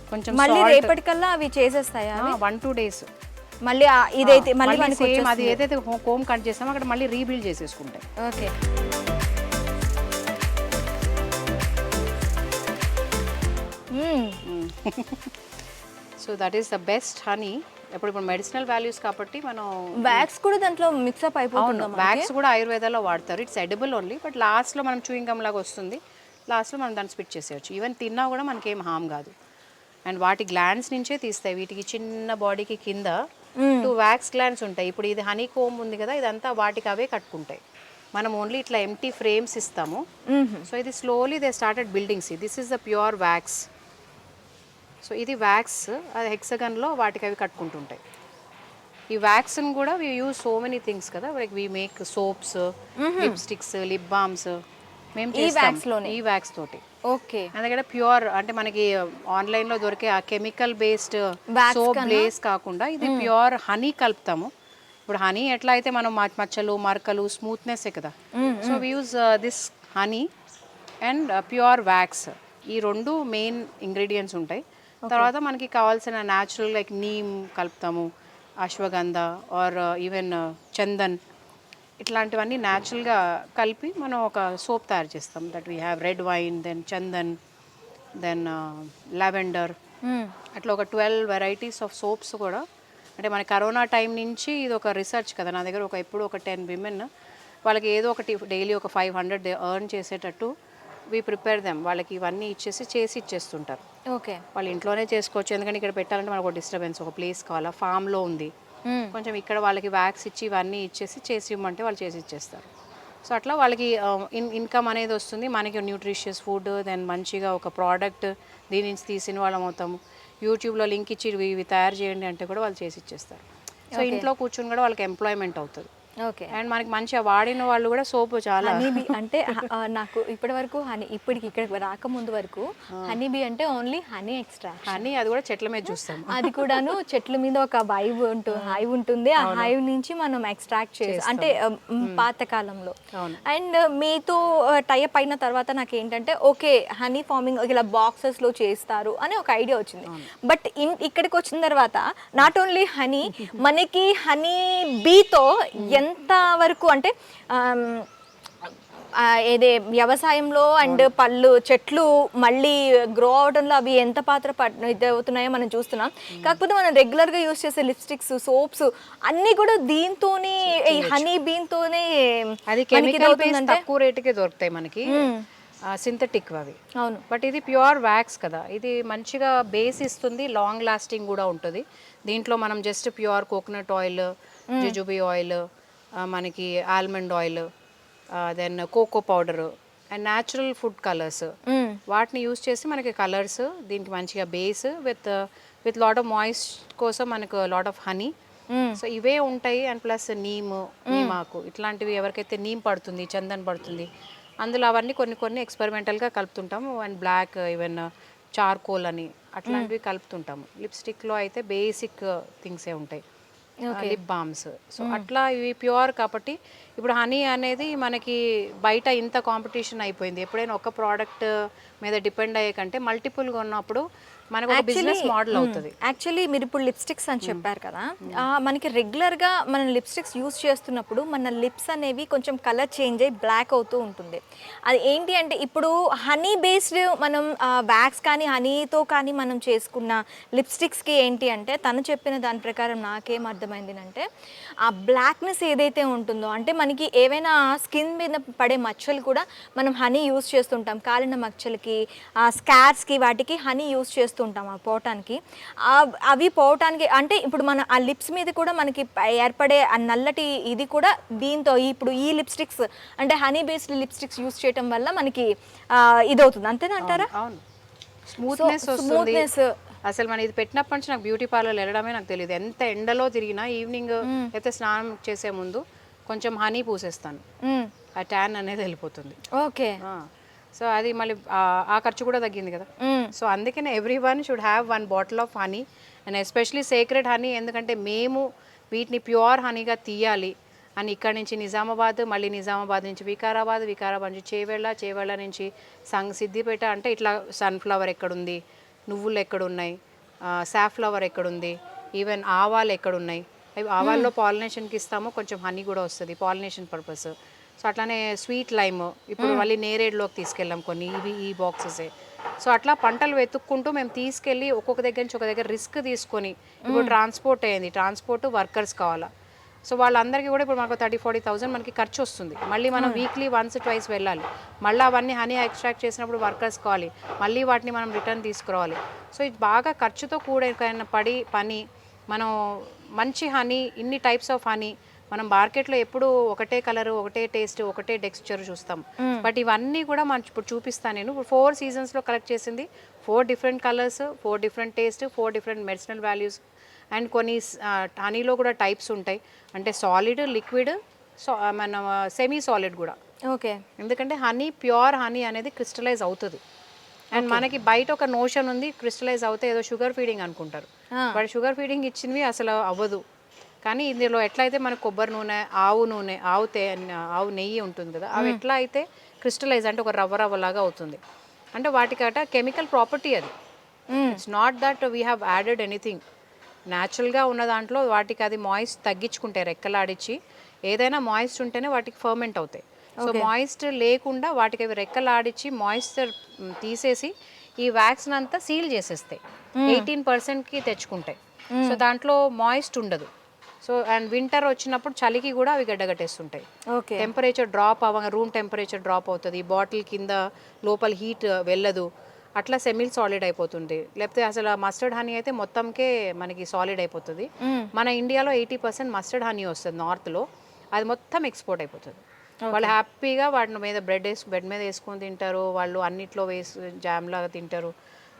కొంచెం మళ్ళీ రేపటికల్లా అవి చేసేస్తాయా? 1-2 days మళ్ళీ ఇదైతే మళ్ళీ సేమ్ అది ఏదైతే కోమ్ కట్ చేస్తామో అక్కడ మళ్ళీ రీబిల్డ్ చేసేసుకుంటాయి. Okay. So that is the best honey. ఇప్పుడు మెడిసినల్ వాల్యూస్ కాబట్టి మనం వ్యాక్స్ కూడా దాంట్లో మిక్సప్ అయిపోతుంది. వ్యాక్స్ కూడా ఆయుర్వేదాలో వాడతారు. ఇట్స్ ఎడిబుల్ ఓన్లీ, బట్ లాస్ట్లో మనం చూయింగ్ గమ్ లాగా వస్తుంది. లాస్ట్లో మనం దాన్ని స్పిట్ చేసేయచ్చు. ఈవెన్ తిన్నా కూడా మనకేం హామ్ కాదు. అండ్ వాటి గ్లాండ్స్ నుంచే తీస్తాయి. వీటికి చిన్న బాడీకి కింద 2 వ్యాక్స్ గ్లాండ్స్ ఉంటాయి. ఇప్పుడు ఇది హనీ కోమ్ ఉంది కదా, ఇదంతా వాటికి అవే కట్టుకుంటాయి. మనం ఓన్లీ ఇట్లా ఎంటీ ఫ్రేమ్స్ ఇస్తాము. సో ఇది slowly they started buildings. This is the pure wax. So ఇది వ్యాక్స్, అది హెక్సగన్లో వాటికి అవి కట్టుకుంటుంటాయి. ఈ వ్యాక్స్ని కూడా we use so many things కదా, like we make soaps, lipsticks, lip balms మేము చేస్తాం ఈ వ్యాక్స్ తోటి. ఓకే. అందుకంటే ప్యూర్, అంటే మనకి ఆన్లైన్లో దొరికే ఆ కెమికల్ బేస్డ్ సోప్ బేస్ కాకుండా ఇది ప్యూర్ హనీ కలుపుతాము. ఇప్పుడు హనీ ఎట్లా అయితే మనం మచ్చలు, మరకలు, స్మూత్నెస్ కదా, so we use this honey and pure wax. ఈ 2 మెయిన్ ఇంగ్రీడియంట్స్ ఉంటాయి. తర్వాత మనకి కావాల్సిన న్యాచురల్ లైక్ నీమ్ కలుపుతాము, అశ్వగంధ ఆర్ ఈవెన్ చందన్, ఇట్లాంటివన్నీ న్యాచురల్గా కలిపి మనం ఒక సోప్ తయారు చేస్తాం. That we have red wine, then chandan, then lavender, అట్లా ఒక 12 వెరైటీస్ ఆఫ్ సోప్స్ కూడా. అంటే మన కరోనా టైం నుంచి ఇది ఒక రీసెర్చ్ కదా, నా దగ్గర ఎప్పుడు ఒక 10 విమెన్ వాళ్ళకి ఏదో ఒకటి డైలీ ఒక 500 ఎర్న్ చేసేటట్టు వీ ప్రిపేర్ దెమ్. వాళ్ళకి ఇవన్నీ చేసి ఇచ్చేస్తుంటారు. ఓకే. వాళ్ళు ఇంట్లోనే చేసుకోవచ్చు, ఎందుకంటే ఇక్కడ పెట్టాలంటే మనకు ఒక డిస్టర్బెన్స్, ఒక ప్లేస్ కావాలా, ఫామ్లో ఉంది కొంచెం, ఇక్కడ వాళ్ళకి వ్యాక్స్ ఇచ్చి ఇవన్నీ చేసి ఇవ్వమంటే వాళ్ళు చేసి ఇచ్చేస్తారు. సో అట్లా వాళ్ళకి ఇన్కమ్ అనేది వస్తుంది, మనకి న్యూట్రిషియస్ ఫుడ్, దెన్ మంచిగా ఒక ప్రోడక్ట్ దీని నుంచి తీసిన వాళ్ళం అవుతాము. యూట్యూబ్లో లింక్ ఇచ్చి ఇవి తయారు చేయండి అంటే కూడా వాళ్ళు చేసి ఇచ్చేస్తారు. సో ఇంట్లో కూర్చొని కూడా వాళ్ళకి ఎంప్లాయ్మెంట్ అవుతుంది. ఓకే. అండ్ మనకి మంచిగా వాడిన వాళ్ళు కూడా సోపు చాలా హనీబీ అంటే నాకు ఇప్పటి వరకు ఇప్పటికి ఇక్కడ రాకముందు వరకు హనీబీ అంటే ఓన్లీ హనీ ఎక్స్ట్రాక్షన్. హనీ అది కూడా చెట్ల మీద చూస్తాం. అది కూడాను చెట్ల మీద ఒక హైవ్ ఉంటుంది. ఆ హైవ్ నుంచి మనం ఎక్స్ట్రాక్ట్ చేస్తాం, అంటే పాతకాలంలో. అండ్ మీతో టైప్ అయిన తర్వాత నాకు ఏంటంటే ఓకే హనీ ఫార్మింగ్ ఇలా బాక్సెస్ లో చేస్తారు అని ఒక ఐడియా వచ్చింది. బట్ ఇక్కడికి వచ్చిన తర్వాత నాట్ ఓన్లీ హనీ, మనకి హనీ బీతో ఎంత వరకు అంటే ఏదే వ్యవసాయంలో అండ్ చెట్లు మళ్ళీ గ్రో అవడంలో అవి ఎంత పాత్ర ఇది అవుతున్నాయో మనం చూస్తున్నాం. కాకపోతే మనం రెగ్యులర్గా యూజ్ చేసే లిప్స్టిక్స్, సోప్స్ అన్నీ కూడా దీంతోనే, ఈ హనీ బీన్తోనే. అది కెమికల్ బేస్ తక్కువ రేటుకే దొరుకుతాయి మనకి, సింథటిక్ అవి. అవును. బట్ ఇది ప్యూర్ వ్యాక్స్ కదా, ఇది మంచిగా బేస్ ఇస్తుంది, లాంగ్ లాస్టింగ్ కూడా ఉంటుంది. దీంట్లో మనం just pure coconut oil, jujube oil, మనకి almond oil, then cocoa powder and natural food colours, వాటిని యూస్ చేసి మనకి కలర్స్, దీనికి మంచిగా base with lot of moist కోసం మనకు లాట్ ఆఫ్ హనీ. సో ఇవే ఉంటాయి. అండ్ ప్లస్ నీమాకు ఇట్లాంటివి, ఎవరికైతే నీమ్ పడుతుంది, చందన్ పడుతుంది, అందులో అవన్నీ కొన్ని ఎక్స్పెరిమెంటల్గా కలుపుతుంటాము. అండ్ బ్లాక్ ఈవెన్ చార్కోల్ అని అట్లాంటివి కలుపుతుంటాము. లిప్స్టిక్లో అయితే బేసిక్ థింగ్సే ఉంటాయి, లిప్ బామ్స్. సో అట్లా ఇవి ప్యూర్ కాబట్టి ఇప్పుడు హనీ అనేది మనకి బయట ఇంత కాంపిటీషన్ అయిపోయింది. ఎప్పుడైనా ఒక ప్రోడక్ట్ మీద డిపెండ్ అయ్యే కంటే మల్టిపుల్గా ఉన్నప్పుడు మనకు ఒక బిజినెస్ మోడల్ అవుతుంది. యాక్చువల్లీ మీరు ఇప్పుడు లిప్స్టిక్స్ అని చెప్పారు కదా, మనకి రెగ్యులర్గా మనం లిప్స్టిక్స్ యూస్ చేస్తున్నప్పుడు మన లిప్స్ అనేవి కొంచెం కలర్ చేంజ్ అయ్యి బ్లాక్ అవుతూ ఉంటుంది. అది ఏంటి అంటే ఇప్పుడు హనీ బేస్డ్ మనం వ్యాక్స్ కానీ హనీతో కానీ మనం చేసుకున్న లిప్స్టిక్స్కి ఏంటి అంటే తను చెప్పిన దాని ప్రకారం నాకేం అర్థమైంది అంటే ఆ బ్లాక్నెస్ ఏదైతే ఉంటుందో అంటే మనకి ఏవైనా స్కిన్ మీద పడే మచ్చలు కూడా మనం హనీ యూస్ చేస్తుంటాం. కాలిన మచ్చలకి, స్కార్స్కి వాటికి హనీ యూస్ చేస్తుంటాం ఆ పోవటానికి. అవి పోవటానికి అంటే ఇప్పుడు మన ఆ లిప్స్ మీద కూడా మనకి ఏర్పడే ఆ నల్లటి ఇది కూడా దీంతో ఇప్పుడు ఈ లిప్స్టిక్స్ అంటే హనీ బేస్డ్ లిప్స్టిక్స్ యూస్ చేయటం వల్ల మనకి ఇదవుతుంది. అంతేనా అంటారా? అవును, స్మూత్నెస్ వస్తుంది. అసలు మనం ఇది పెట్టినప్పటి నుంచి నాకు బ్యూటీ పార్లర్ వెళ్ళడమే నాకు తెలియదు. ఎంత ఎండలో తిరిగినా ఈవినింగ్ అయితే స్నానం చేసే ముందు కొంచెం హనీ పూసేస్తాను, ఆ ట్యాన్ అనేది వెళ్ళిపోతుంది. ఓకే, సో అది మళ్ళీ ఆ ఖర్చు కూడా తగ్గింది కదా. సో అందుకనే every one should have 1 bottle of honey and especially sacred honey. ఎందుకంటే మేము వీటిని ప్యూర్ హనీగా తీయాలి అని ఇక్కడ నుంచి నిజామాబాద్, మళ్ళీ నిజామాబాద్ నుంచి వికారాబాద్, వికారాబాద్ నుంచి చేవెళ్ళ నుంచి సిద్దిపేట, అంటే ఇట్లా సన్ఫ్లవర్ ఎక్కడుంది, నువ్వులు ఎక్కడున్నాయి, సాఫ్లవర్ ఎక్కడుంది, ఈవెన్ ఆవాలు ఎక్కడున్నాయి. అవి ఆవాల్లో పాలినేషన్కి ఇస్తాము, కొంచెం హనీ కూడా వస్తుంది పాలినేషన్ పర్పస్. సో అట్లానే స్వీట్ లైమ్ ఇప్పుడు మళ్ళీ నేరేడ్లోకి తీసుకెళ్ళాం కొన్ని, ఇవి ఈ బాక్సెసే. సో అట్లా పంటలు వెతుక్కుంటూ మేము తీసుకెళ్ళి ఒక్కొక్క దగ్గర నుంచి ఒక దగ్గర రిస్క్ తీసుకొని, ఇప్పుడు ట్రాన్స్పోర్ట్ అయ్యింది, ట్రాన్స్పోర్ట్ వర్కర్స్ కావాలా. సో వాళ్ళందరికీ కూడా ఇప్పుడు మనకు 30-40,000 మనకి ఖర్చు వస్తుంది. మళ్ళీ మనం వీక్లీ 1-2 వెళ్ళాలి, మళ్ళీ అవన్నీ హనీ ఎక్స్ట్రాక్ట్ చేసినప్పుడు వర్కర్స్ కావాలి, మళ్ళీ వాటిని మనం రిటర్న్ తీసుకురావాలి. సో ఇది బాగా ఖర్చుతో కూడిన పని. మనం మంచి హనీ, ఇన్ని టైప్స్ ఆఫ్ హనీ మనం మార్కెట్లో ఎప్పుడు ఒకటే కలర్, ఒకటే టేస్ట్, ఒకటే టెక్స్చర్ చూస్తాం. బట్ ఇవన్నీ కూడా మనం ఇప్పుడు చూపిస్తాను. నేను ఇప్పుడు 4 సీజన్స్లో కలెక్ట్ చేసింది 4 different colours, 4 different taste, 4 different medicinal values. And కొన్ని హనీలో కూడా టైప్స్ ఉంటాయి, అంటే సాలిడ్, లిక్విడ్, మన సెమీ సాలిడ్ కూడా. ఓకే, ఎందుకంటే హనీ, ప్యూర్ హనీ అనేది క్రిస్టలైజ్ అవుతుంది. అండ్ మనకి బయట ఒక నోషన్ ఉంది, క్రిస్టలైజ్ అవుతే ఏదో షుగర్ ఫీడింగ్ అనుకుంటారు. బట్ షుగర్ ఫీడింగ్ ఇచ్చినవి అసలు అవ్వదు. కానీ ఇందులో ఎట్లయితే మనకు కొబ్బరి నూనె, ఆవు నూనె, ఆవు నెయ్యి ఉంటుంది కదా, అవి ఎట్లా అయితే క్రిస్టలైజ్ అంటే ఒక రవ్వలాగా అవుతుంది. అంటే వాటికట కెమికల్ ప్రాపర్టీ అది. It's not that we have added anything. న్యాచురల్గా ఉన్న దాంట్లో వాటికి అది మాయిస్ట్ తగ్గించుకుంటే, రెక్కలాడిచ్చి, ఏదైనా మాయిస్ట్ ఉంటేనే వాటికి ఫర్మెంట్ అవుతాయి. సో మాయిస్ట్ లేకుండా వాటికి అవి రెక్కలాడిచ్చి మాయిశ్చర్ తీసేసి ఈ వ్యాక్స్ని అంతా సీల్ చేసేస్తాయి. 18%కి తెచ్చుకుంటాయి. సో దాంట్లో మాయిస్ట్ ఉండదు. సో అండ్ వింటర్ వచ్చినప్పుడు చలికి కూడా అవి గడ్డగట్టేస్తుంటాయి. Temperature drop room temperature drop అవుతుంది, బాటిల్ కింద లోపల హీట్ వెళ్ళదు, అట్లా సెమీల్ సాలిడ్ అయిపోతుంది. లేకపోతే అసలు మస్టర్డ్ హనీ అయితే మొత్తంకే మనకి సాలిడ్ అయిపోతుంది. మన ఇండియాలో 80% మస్టర్డ్ హనీ వస్తుంది నార్త్లో, అది మొత్తం ఎక్స్పోర్ట్ అయిపోతుంది. వాళ్ళు హ్యాపీగా వాటి మీద బెడ్ మీద వేసుకొని తింటారు, వాళ్ళు అన్నిట్లో జామ్ లాగా తింటారు.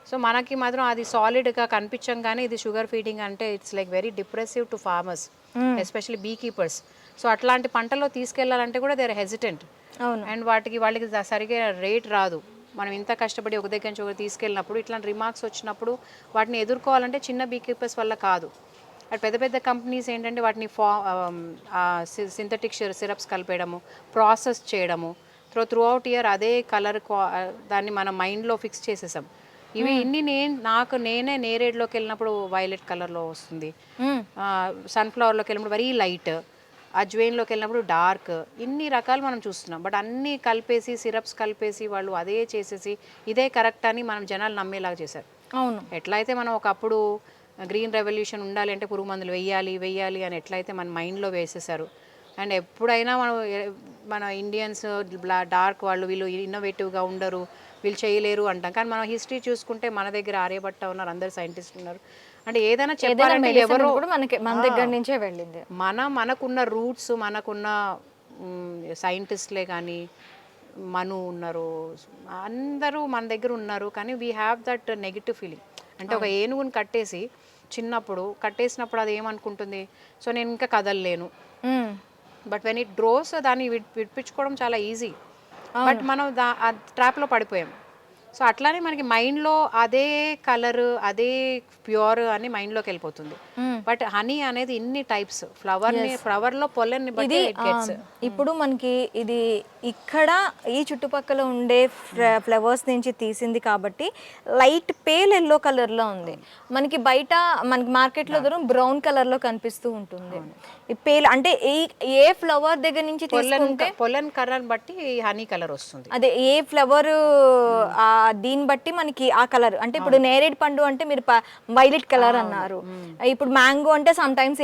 సో మనకి మాత్రం అది సాలిడ్గా కనిపించంగానే ఇది షుగర్ ఫీడింగ్ అంటే it's like very depressive to farmers, especially bee keepers. So అట్లాంటి పంటల్లో తీసుకెళ్లాలంటే కూడా దే ఆర్ హెజిటెంట్. అండ్ వాళ్ళకి సరిగ్గా రేట్ రాదు. మనం ఇంత కష్టపడి ఒక దగ్గర నుంచి ఒకటి తీసుకెళ్ళినప్పుడు ఇట్లాంటి రిమార్క్స్ వచ్చినప్పుడు వాటిని ఎదుర్కోవాలంటే చిన్న బీ కీపర్స్ వల్ల కాదు. అటు పెద్ద పెద్ద కంపెనీస్ ఏంటంటే వాటిని సింథటిక్ సిరప్స్ కలిపేయడము, ప్రాసెస్ చేయడము, త్రూ అవుట్ ఇయర్ అదే కలర్ దాన్ని మన మైండ్లో ఫిక్స్ చేసేసాం. ఇవి ఇన్ని నేనే నేరేడ్లోకి వెళ్ళినప్పుడు వైలెట్ కలర్లో వస్తుంది, సన్ఫ్లవర్లోకి వెళ్ళినప్పుడు వెరీ లైట్, అజ్వైన్లోకి వెళ్ళినప్పుడు డార్క్, ఇన్ని రకాలు మనం చూస్తున్నాం. బట్ అన్నీ కలిపేసి సిరప్స్ కలిపేసి వాళ్ళు అదే చేసేసి ఇదే కరెక్ట్ అని మనం జనాలు నమ్మేలాగా చేశారు. అవును, ఎట్లయితే మనం ఒకప్పుడు గ్రీన్ రెవల్యూషన్ ఉండాలి అంటే పురుగు మందులు వెయ్యాలి అని ఎట్లయితే మన మైండ్లో వేసేసారు. అండ్ ఎప్పుడైనా మన ఇండియన్స్ డార్క్ వాళ్ళు వీళ్ళు ఇన్నోవేటివ్గా ఉండరు, వీళ్ళు చేయలేరు అంటాం. కానీ మనం హిస్టరీ చూసుకుంటే మన దగ్గర ఆర్యభట్ట ఉన్నారు, అందరు సైంటిస్టులు ఉన్నారు. అంటే ఏదైనా చెప్పాలంటే ఎవరో మన దగ్గర నుంచే వెళ్ళింది. మనకున్న రూట్స్, మనకున్న సైంటిస్ట్లే కానీ మను ఉన్నారు, అందరూ మన దగ్గర ఉన్నారు. కానీ we have that negative feeling. అంటే ఒక ఏనుగుని చిన్నప్పుడు కట్టేసినప్పుడు అది ఏమనుకుంటుంది, సో నేను ఇంకా కదలలేను. బట్ వెన్ ఇట్ గ్రోస్ దాన్ని విడిపించుకోవడం చాలా ఈజీ. బట్ మనం ట్రాప్లో పడిపోయాం. సో అట్లానే మనకి మైండ్లో అదే కలర్ అదే ప్యూర్ అని మైండ్లోకి వెళ్ళిపోతుంది. బట్ హనీ అనేది ఇన్ని టైప్స్, ఫ్లవర్లో పొల్లన్ని బట్టి ఇది it gets. ఇప్పుడు మనకి ఇది ఇక్కడ ఈ చుట్టుపక్కల ఉండే ఫ్లవర్స్ నుంచి తీసింది కాబట్టి లైట్ పేల్ ఎల్లో కలర్లో ఉంది. మనకి బయట మనకి మార్కెట్లో దూరం బ్రౌన్ కలర్లో కనిపిస్తూ ఉంటుంది. ఈ పేల్ అంటే ఏ ఫ్లవర్ దగ్గర నుంచి తీసుకుంటే పొల్లన్ కలర్ బట్టి హనీ కలర్ వస్తుంది. అదే ఏ ఫ్లవర్ దీన్ని బట్టి మనకి ఆ కలర్ అంటే ఇప్పుడు నేరేడు పండు అంటే మీరు వైలెట్ కలర్ అన్నారు. ఇప్పుడు మ్యాంగో అంటే some times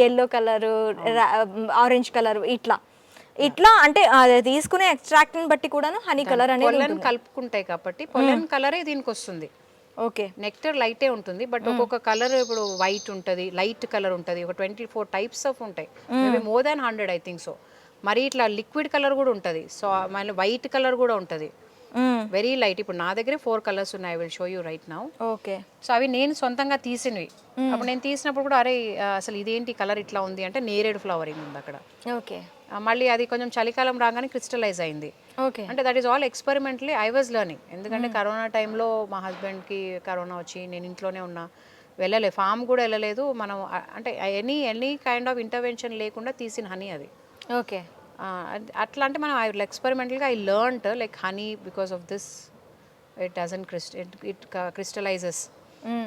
yellow colour, orange colour ఇట్లా అంటే తీసుకునే ఎక్స్ట్రాక్ట్ ని బట్టి కూడాను హనీ కలర్ అనేది పొల్లన్ కలుపుకుంటాయి కాబట్టి పొల్లన్ కలరే దీనికి వస్తుంది. ఓకే, నెక్టర్ లైటే ఉంటుంది బట్ ఒక్కొక్క కలర్ ఇప్పుడు వైట్ ఉంటుంది, లైట్ కలర్ ఉంటుంది, ఒక 24 టైప్స్ ఆఫ్ ఉంటాయి, maybe more than 100 I think so. మరి ఇట్లా లిక్విడ్ కలర్ కూడా ఉంటుంది, సో మళ్ళీ వైట్ కలర్ కూడా ఉంటుంది, వెరీ లైట్. ఇప్పుడు నా దగ్గర 4 కలర్స్ ఉన్నాయి, I will show you right now. Okay, so అవి నేను సొంతంగా తీసినవి. అప్పుడు నేను తీసినప్పుడు కూడా అరే అసలు ఇదేంటి కలర్ ఇట్లా ఉంది అంటే నేరేడు ఫ్లవరింగ్ ఉంది అక్కడ. ఓకే, మళ్ళీ అది కొంచెం చలికాలం రాగానే క్రిస్టలైజ్ అయింది. ఓకే, అంటే that is all experimentally I was learning. ఎందుకంటే కరోనా టైంలో మా హస్బెండ్కి కరోనా వచ్చి నేను ఇంట్లోనే ఉన్నా, వెళ్ళలేదు, ఫామ్ కూడా వెళ్ళలేదు. మనం అంటే ఎనీ కైండ్ ఆఫ్ ఇంటర్వెన్షన్ లేకుండా తీసిన హనీ అది. ఓకే, అట్లా అంటే మనం ఎక్స్పెరిమెంటల్గా I learned like honey because of this it doesn't it crystallises.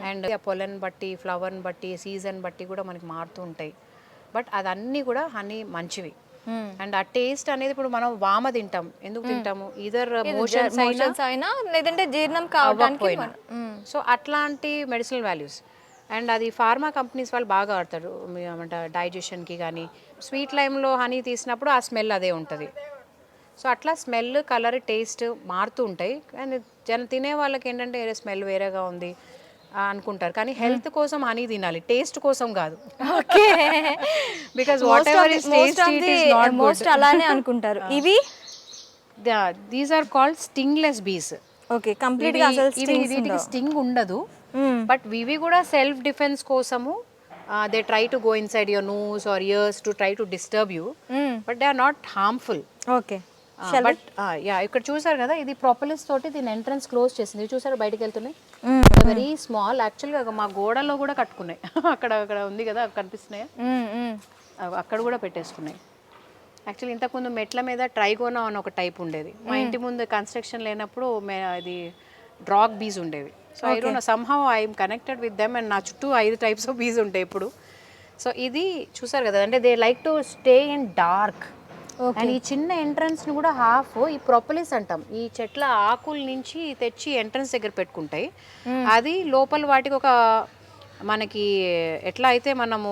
And pollen బట్టి, ఫ్లవర్ని బట్టి, సీజన్ బట్టి కూడా మనకి మారుతూ ఉంటాయి. బట్ అదన్నీ కూడా హనీ మంచివి. అండ్ ఆ టేస్ట్ అనేది ఇప్పుడు మనం వామ తింటాం, ఎందుకు తింటాము? ఈదర్ మోషన్స్ అయినా లేదంటే జీర్ణం కావడానికి. సో అట్లాంటి మెడిసినల్ వాల్యూస్. అండ్ అది ఫార్మా కంపెనీస్ వాళ్ళు బాగా ఆడతారు అంటే డైజెషన్కి కానీ. స్వీట్ లైమ్లో హనీ తీసినప్పుడు ఆ స్మెల్ అదే ఉంటుంది. సో అట్లా స్మెల్, కలర్, టేస్ట్ మారుతూ ఉంటాయి. అండ్ తినే వాళ్ళకి ఏంటంటే స్మెల్ వేరేగా ఉంది అనుకుంటారు, కానీ హెల్త్ కోసం హనీ తినాలి, టేస్ట్ కోసం కాదు. Okay, because whatever is tasty it is not most అలానే అనుకుంటారు. ఇవి these are called stingless bees. Okay, complete గా అసలు వీటికి స్టింగ్ ఉండదు, బట్ ఇవి కూడా సెల్ఫ్ డిఫెన్స్ కోసము they try to go inside your nose or ears to try to disturb you, but they are not harmful. Okay, but ఇక్కడ చూసారు కదా, ఇది ప్రొపలిస్ తోటి దీని ఎంట్రన్స్ క్లోజ్ చేసింది. చూసారు బయటకు వెళ్తున్నాయి, వెరీ స్మాల్. యాక్చువల్గా మా గోడలో కూడా కట్టుకున్నాయి, అక్కడ ఉంది కదా కనిపిస్తున్నాయా, అక్కడ కూడా పెట్టేసుకున్నాయి. యాక్చువల్లీ ఇంతకుముందు మెట్ల మీద ట్రైగోనా అని ఒక టైప్ ఉండేది మా ఇంటి ముందు, కన్స్ట్రక్షన్ లేనప్పుడు అది డ్రాగ్ బీస్ ఉండేవి. So I don't know, somehow I'm connected with them. And నా చుట్టూ 5 టైప్స్ ఆఫ్ బీస్ ఉంటాయి ఇప్పుడు. సో ఇది చూసారు కదా, అంటే they like to stay in dark. And ఈ చిన్న ఎంట్రన్స్ని కూడా హాఫ్ ఈ ప్రొపలిస్ అంటాం, ఈ చెట్ల ఆకుల నుంచి తెచ్చి ఎంట్రన్స్ దగ్గర పెట్టుకుంటాయి. అది లోపల వాటికి ఒక మనకి ఎట్లా అయితే మనము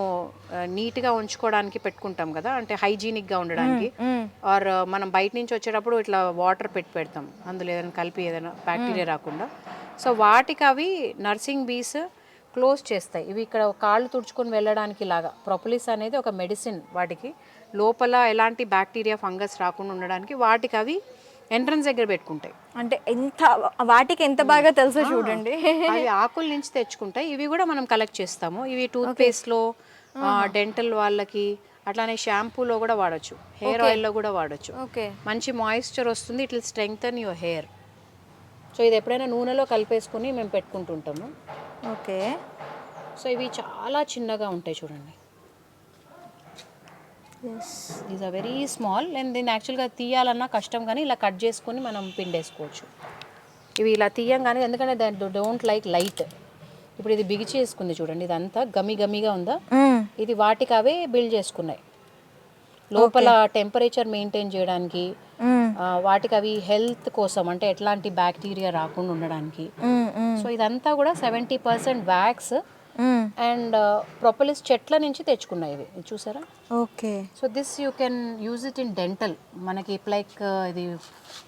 నీట్గా ఉంచుకోవడానికి పెట్టుకుంటాం కదా, అంటే హైజీనిక్గా ఉండడానికి, ఆర్ మనం బయట నుంచి వచ్చేటప్పుడు ఇట్లా వాటర్ పెడతాం అందులో ఏదైనా కలిపి ఏదైనా బ్యాక్టీరియా రాకుండా. సో వాటికి అవి నర్సింగ్ బీస్ క్లోజ్ చేస్తాయి. ఇవి ఇక్కడ కాళ్ళు తుడుచుకొని వెళ్ళడానికి లాగా. ప్రొపలిస్ అనేది ఒక మెడిసిన్, వాటికి లోపల ఎలాంటి బ్యాక్టీరియా, ఫంగస్ రాకుండా ఉండడానికి వాటికి అవి ఎంట్రన్స్ దగ్గర పెట్టుకుంటాయి. అంటే వాటికి ఎంత బాగా తెలుసో చూడండి. అవి ఆకుల నుంచి తెచ్చుకుంటాయి. ఇవి కూడా మనం కలెక్ట్ చేస్తాము. ఇవి టూత్ పేస్ట్లో, డెంటల్ వాళ్ళకి, అట్లానే షాంపూలో కూడా వాడచ్చు, హెయిర్ ఆయిల్లో కూడా వాడచ్చు. మంచి మాయిశ్చర్ వస్తుంది, it will strengthen your hair. So ఇది ఎప్పుడైనా నూనెలో కలిపేసుకుని మేము పెట్టుకుంటుంటాము. ఓకే, సో ఇవి చాలా చిన్నగా ఉంటాయి చూడండి, these are very small. And దీన్ని యాక్చువల్గా తీయాలన్నా కష్టం, కానీ ఇలా కట్ చేసుకొని మనం పిండేసుకోవచ్చు. ఇవి ఇలా తీయంగానే, ఎందుకంటే దే డోంట్ లైక్ లైట్. ఇప్పుడు ఇది బిగిచేసుకుంది చూడండి, ఇదంతా గమ్మిగా ఉందా, ఇది వాటికి అవే బిల్డ్ చేసుకున్నాయి లోపల టెంపరేచర్ మెయింటైన్ చేయడానికి, వాటికి అవి హెల్త్ కోసం, అంటే ఎట్లాంటి బ్యాక్టీరియా రాకుండా ఉండడానికి. సో ఇదంతా కూడా 70% వ్యాక్స్ అండ్ ప్రొపలిస్ చెట్ల నుంచి తెచ్చుకున్నాయి ఇవి, చూసారా. Okay, so this you can use it in dental. మనకి లైక్ ఇది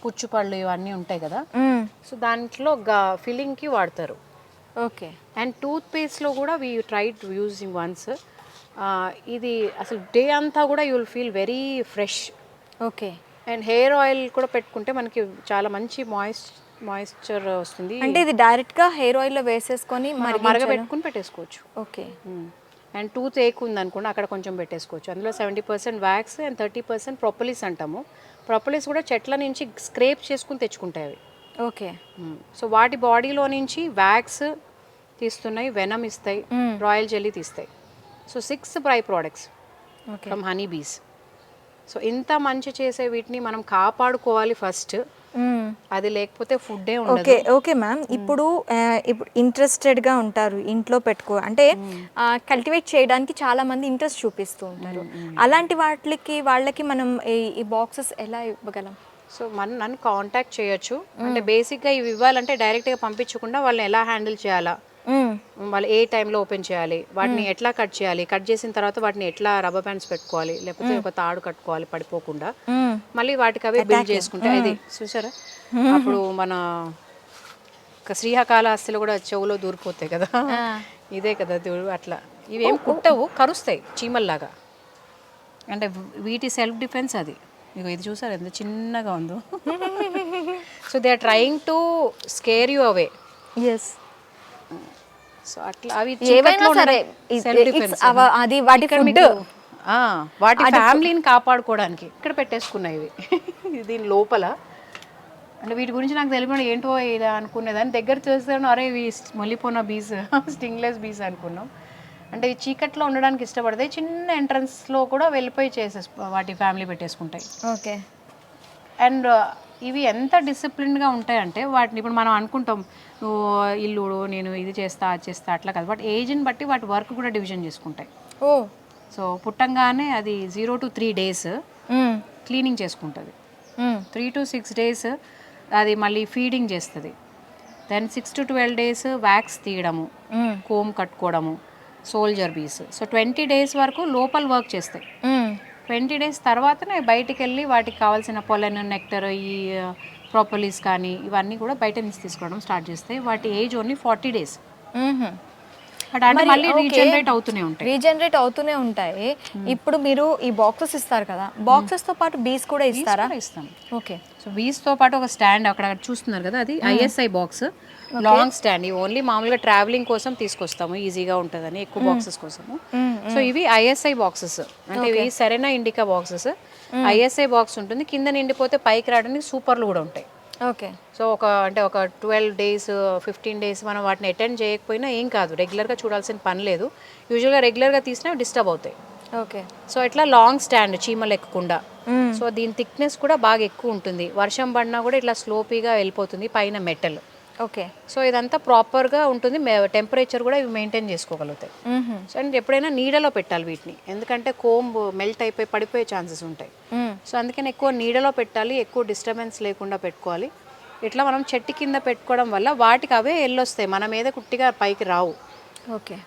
పుచ్చుపళ్ళు ఇవన్నీ ఉంటాయి కదా, సో దాంట్లో ఫిల్లింగ్కి వాడతారు. ఓకే, అండ్ టూత్ పేస్ట్లో కూడా వీ ట్రైడ్ యూజింగ్ వన్స్. ఇది అసలు డే అంతా కూడా you will feel very fresh. Okay, and hair oil కూడా పెట్టుకుంటే మనకి చాలా మంచి మాయిశ్చర్ వస్తుంది. అంటే ఇది డైరెక్ట్గా హెయిర్ ఆయిల్లో వేసేసుకొని మరగబెట్టుకుని పెట్టేసుకోవచ్చు. ఓకే, అండ్ టూత్ ఏక్ ఉంది అనుకోండి, అక్కడ కొంచెం పెట్టేసుకోవచ్చు. అందులో 70% వ్యాక్స్ అండ్ 30% ప్రొపలిస్ అంటాము. ప్రొపలిస్ కూడా చెట్ల నుంచి స్క్రేప్ చేసుకుని తెచ్చుకుంటాయి అవి. ఓకే. సో వాటి బాడీలో నుంచి వ్యాక్స్ తీస్తున్నాయి, వెనమ్ ఇస్తాయి, రాయల్ జెల్లీ తీస్తాయి. So 6 by products from honey bees. So ఇంత మంచి చేసే వీటిని మనం కాపాడుకోవాలి ఫస్ట్. అది లేకపోతే ఫుడ్డే ఉండదు. Okay okay ma'am. ఇప్పుడు ఇంట్రెస్టెడ్గా ఉంటారు ఇంట్లో పెట్టుకో అంటే కల్టివేట్ చేయడానికి చాలా మంది ఇంట్రెస్ట్ చూపిస్తూ ఉంటారు. అలాంటి వాళ్ళకి మనం ఈ బాక్సెస్ ఎలా ఇవ్వగలం? సో నన్ను కాంటాక్ట్ చేయొచ్చు. అంటే బేసిక్గా ఇవి ఇవ్వాలంటే డైరెక్ట్గా పంపించకుండా వాళ్ళని ఎలా హ్యాండిల్ చేయాలా, వాళ్ళు ఏ టైంలో ఓపెన్ చేయాలి, వాటిని ఎట్లా కట్ చేయాలి, కట్ చేసిన తర్వాత వాటిని ఎట్లా రబ్బర్ బ్యాండ్స్ పెట్టుకోవాలి, లేకపోతే ఒక తాడు కట్టుకోవాలి పడిపోకుండా, మళ్ళీ వాటికి అవే బిల్డ్ చేసుకుంటే అది చూసారా అప్పుడు మన శ్రీకాళహస్తిలో కూడా చెవులో దూరిపోతాయి కదా, ఇదే కదా అట్లా. ఇవేం కుట్టవు, కరుస్తాయి చీమల్లాగా. అంటే వీటి సెల్ఫ్ డిఫెన్స్ అది. ఇగో ఇది చూసారు ఎంత చిన్నగా ఉందో. So they are trying to scare you away. Yes. So అట్లా అవి ఏవైనా సరే అది వాటి ఫుడ్, వాటి ఫ్యామిలీని కాపాడుకోవడానికి ఇక్కడ పెట్టేసుకున్నాయి ఇవి. దీని లోపల అంటే వీటి గురించి నాకు తెలియదు ఏంటో ఇదా అనుకునేదాన్ని. దగ్గర చూస్తాను అరే ఇవి మొలిపోన బీస్, స్టింగ్లెస్ బీస్ అనుకున్నాం. అంటే ఈ చీకట్లో ఉండడానికి ఇష్టపడతాయి, చిన్న ఎంట్రన్స్లో కూడా వెళ్ళిపోయి వాటి ఫ్యామిలీ పెట్టేసుకుంటాయి. ఓకే. అండ్ ఇవి ఎంత డిసిప్లిన్గా ఉంటాయంటే వాటిని ఇప్పుడు మనం అనుకుంటాం నువ్వు ఇల్లు నేను ఇది చేస్తా అది చేస్తా అట్లా కాదు. బట్ ఏజ్ని బట్టి వాటి వర్క్ కూడా డివిజన్ చేసుకుంటాయి. ఓ. సో పుట్టంగానే అది 0 to 3 days క్లీనింగ్ చేసుకుంటుంది. 3 to 6 days అది మళ్ళీ ఫీడింగ్ చేస్తుంది. దెన్ 6 to 12 days వ్యాక్స్ తీయడము, కోమ్ కట్టుకోవడము, సోల్జర్ బీస్. సో 20 days వరకు లోపల వర్క్ చేస్తాయి. 20 days తర్వాతనే బయటికి వెళ్ళి వాటికి కావాల్సిన పొలెన్, నెక్టర్, ఈ ప్రోపలీస్ కానీ ఇవన్నీ కూడా బయట నుంచి తీసుకోవడం స్టార్ట్ చేస్తాయి. వాటి ఏజ్ ఓన్లీ 40 days. అంటే మళ్ళీ రీజనరేట్ అవుతూనే ఉంటాయి. ఇప్పుడు మీరు ఈ బాక్సెస్ ఇస్తారు కదా, బాక్సెస్ తో పాటు బీస్ కూడా ఇస్తారా? ఇస్తాం. ఓకే. సో బీస్ తో పాటు ఒక స్టాండ్ అక్కడ చూస్తున్నారు కదా, అది ISI బాక్స్, లాంగ్ స్టాండ్. ఇవి ఓన్లీ మామూలుగా ట్రావెలింగ్ కోసం తీసుకొస్తాము, ఈజీగా ఉంటుందని ఎక్కువ బాక్సెస్ కోసము. సో ఇవి ISI బాక్సెస్, అంటే ఇవి Serena indica boxes. ISI box ఉంటుంది, కింద నిండిపోతే పైకి రావడానికి సూపర్లు కూడా ఉంటాయి. ఓకే. సో ఒక 12 days 15 days మనం వాటిని అటెండ్ చేయకపోయినా ఏం కాదు, రెగ్యులర్గా చూడాల్సిన పని లేదు. యూజువల్గా రెగ్యులర్గా తీసినా డిస్టర్బ్ అవుతాయి. ఓకే. సో ఇట్లా లాంగ్ స్టాండ్, చీమలు ఎక్కకుండా. సో దీని థిక్నెస్ కూడా బాగా ఎక్కువ ఉంటుంది, వర్షం పడినా కూడా ఇట్లా స్లోపీగా వెళ్ళిపోతుంది, పైన మెటల్. ఓకే. సో ఇదంతా ప్రాపర్గా ఉంటుంది, టెంపరేచర్ కూడా ఇవి మెయింటైన్ చేసుకోగలుగుతాయి. సో అండ్ ఎప్పుడైనా నీడలో పెట్టాలి వీటిని, ఎందుకంటే కోంబ్ మెల్ట్ అయిపోయి పడిపోయే ఛాన్సెస్ ఉంటాయి. సో అందుకని ఎక్కువ నీడలో పెట్టాలి, ఎక్కువ డిస్టర్బెన్స్ లేకుండా పెట్టుకోవాలి. ఇట్లా మనం చెట్టు కింద పెట్టుకోవడం వల్ల వాటికి అవే వెళ్ళొస్తాయి, మన మీద కుట్టిగా పైకి రావు. ఓకే.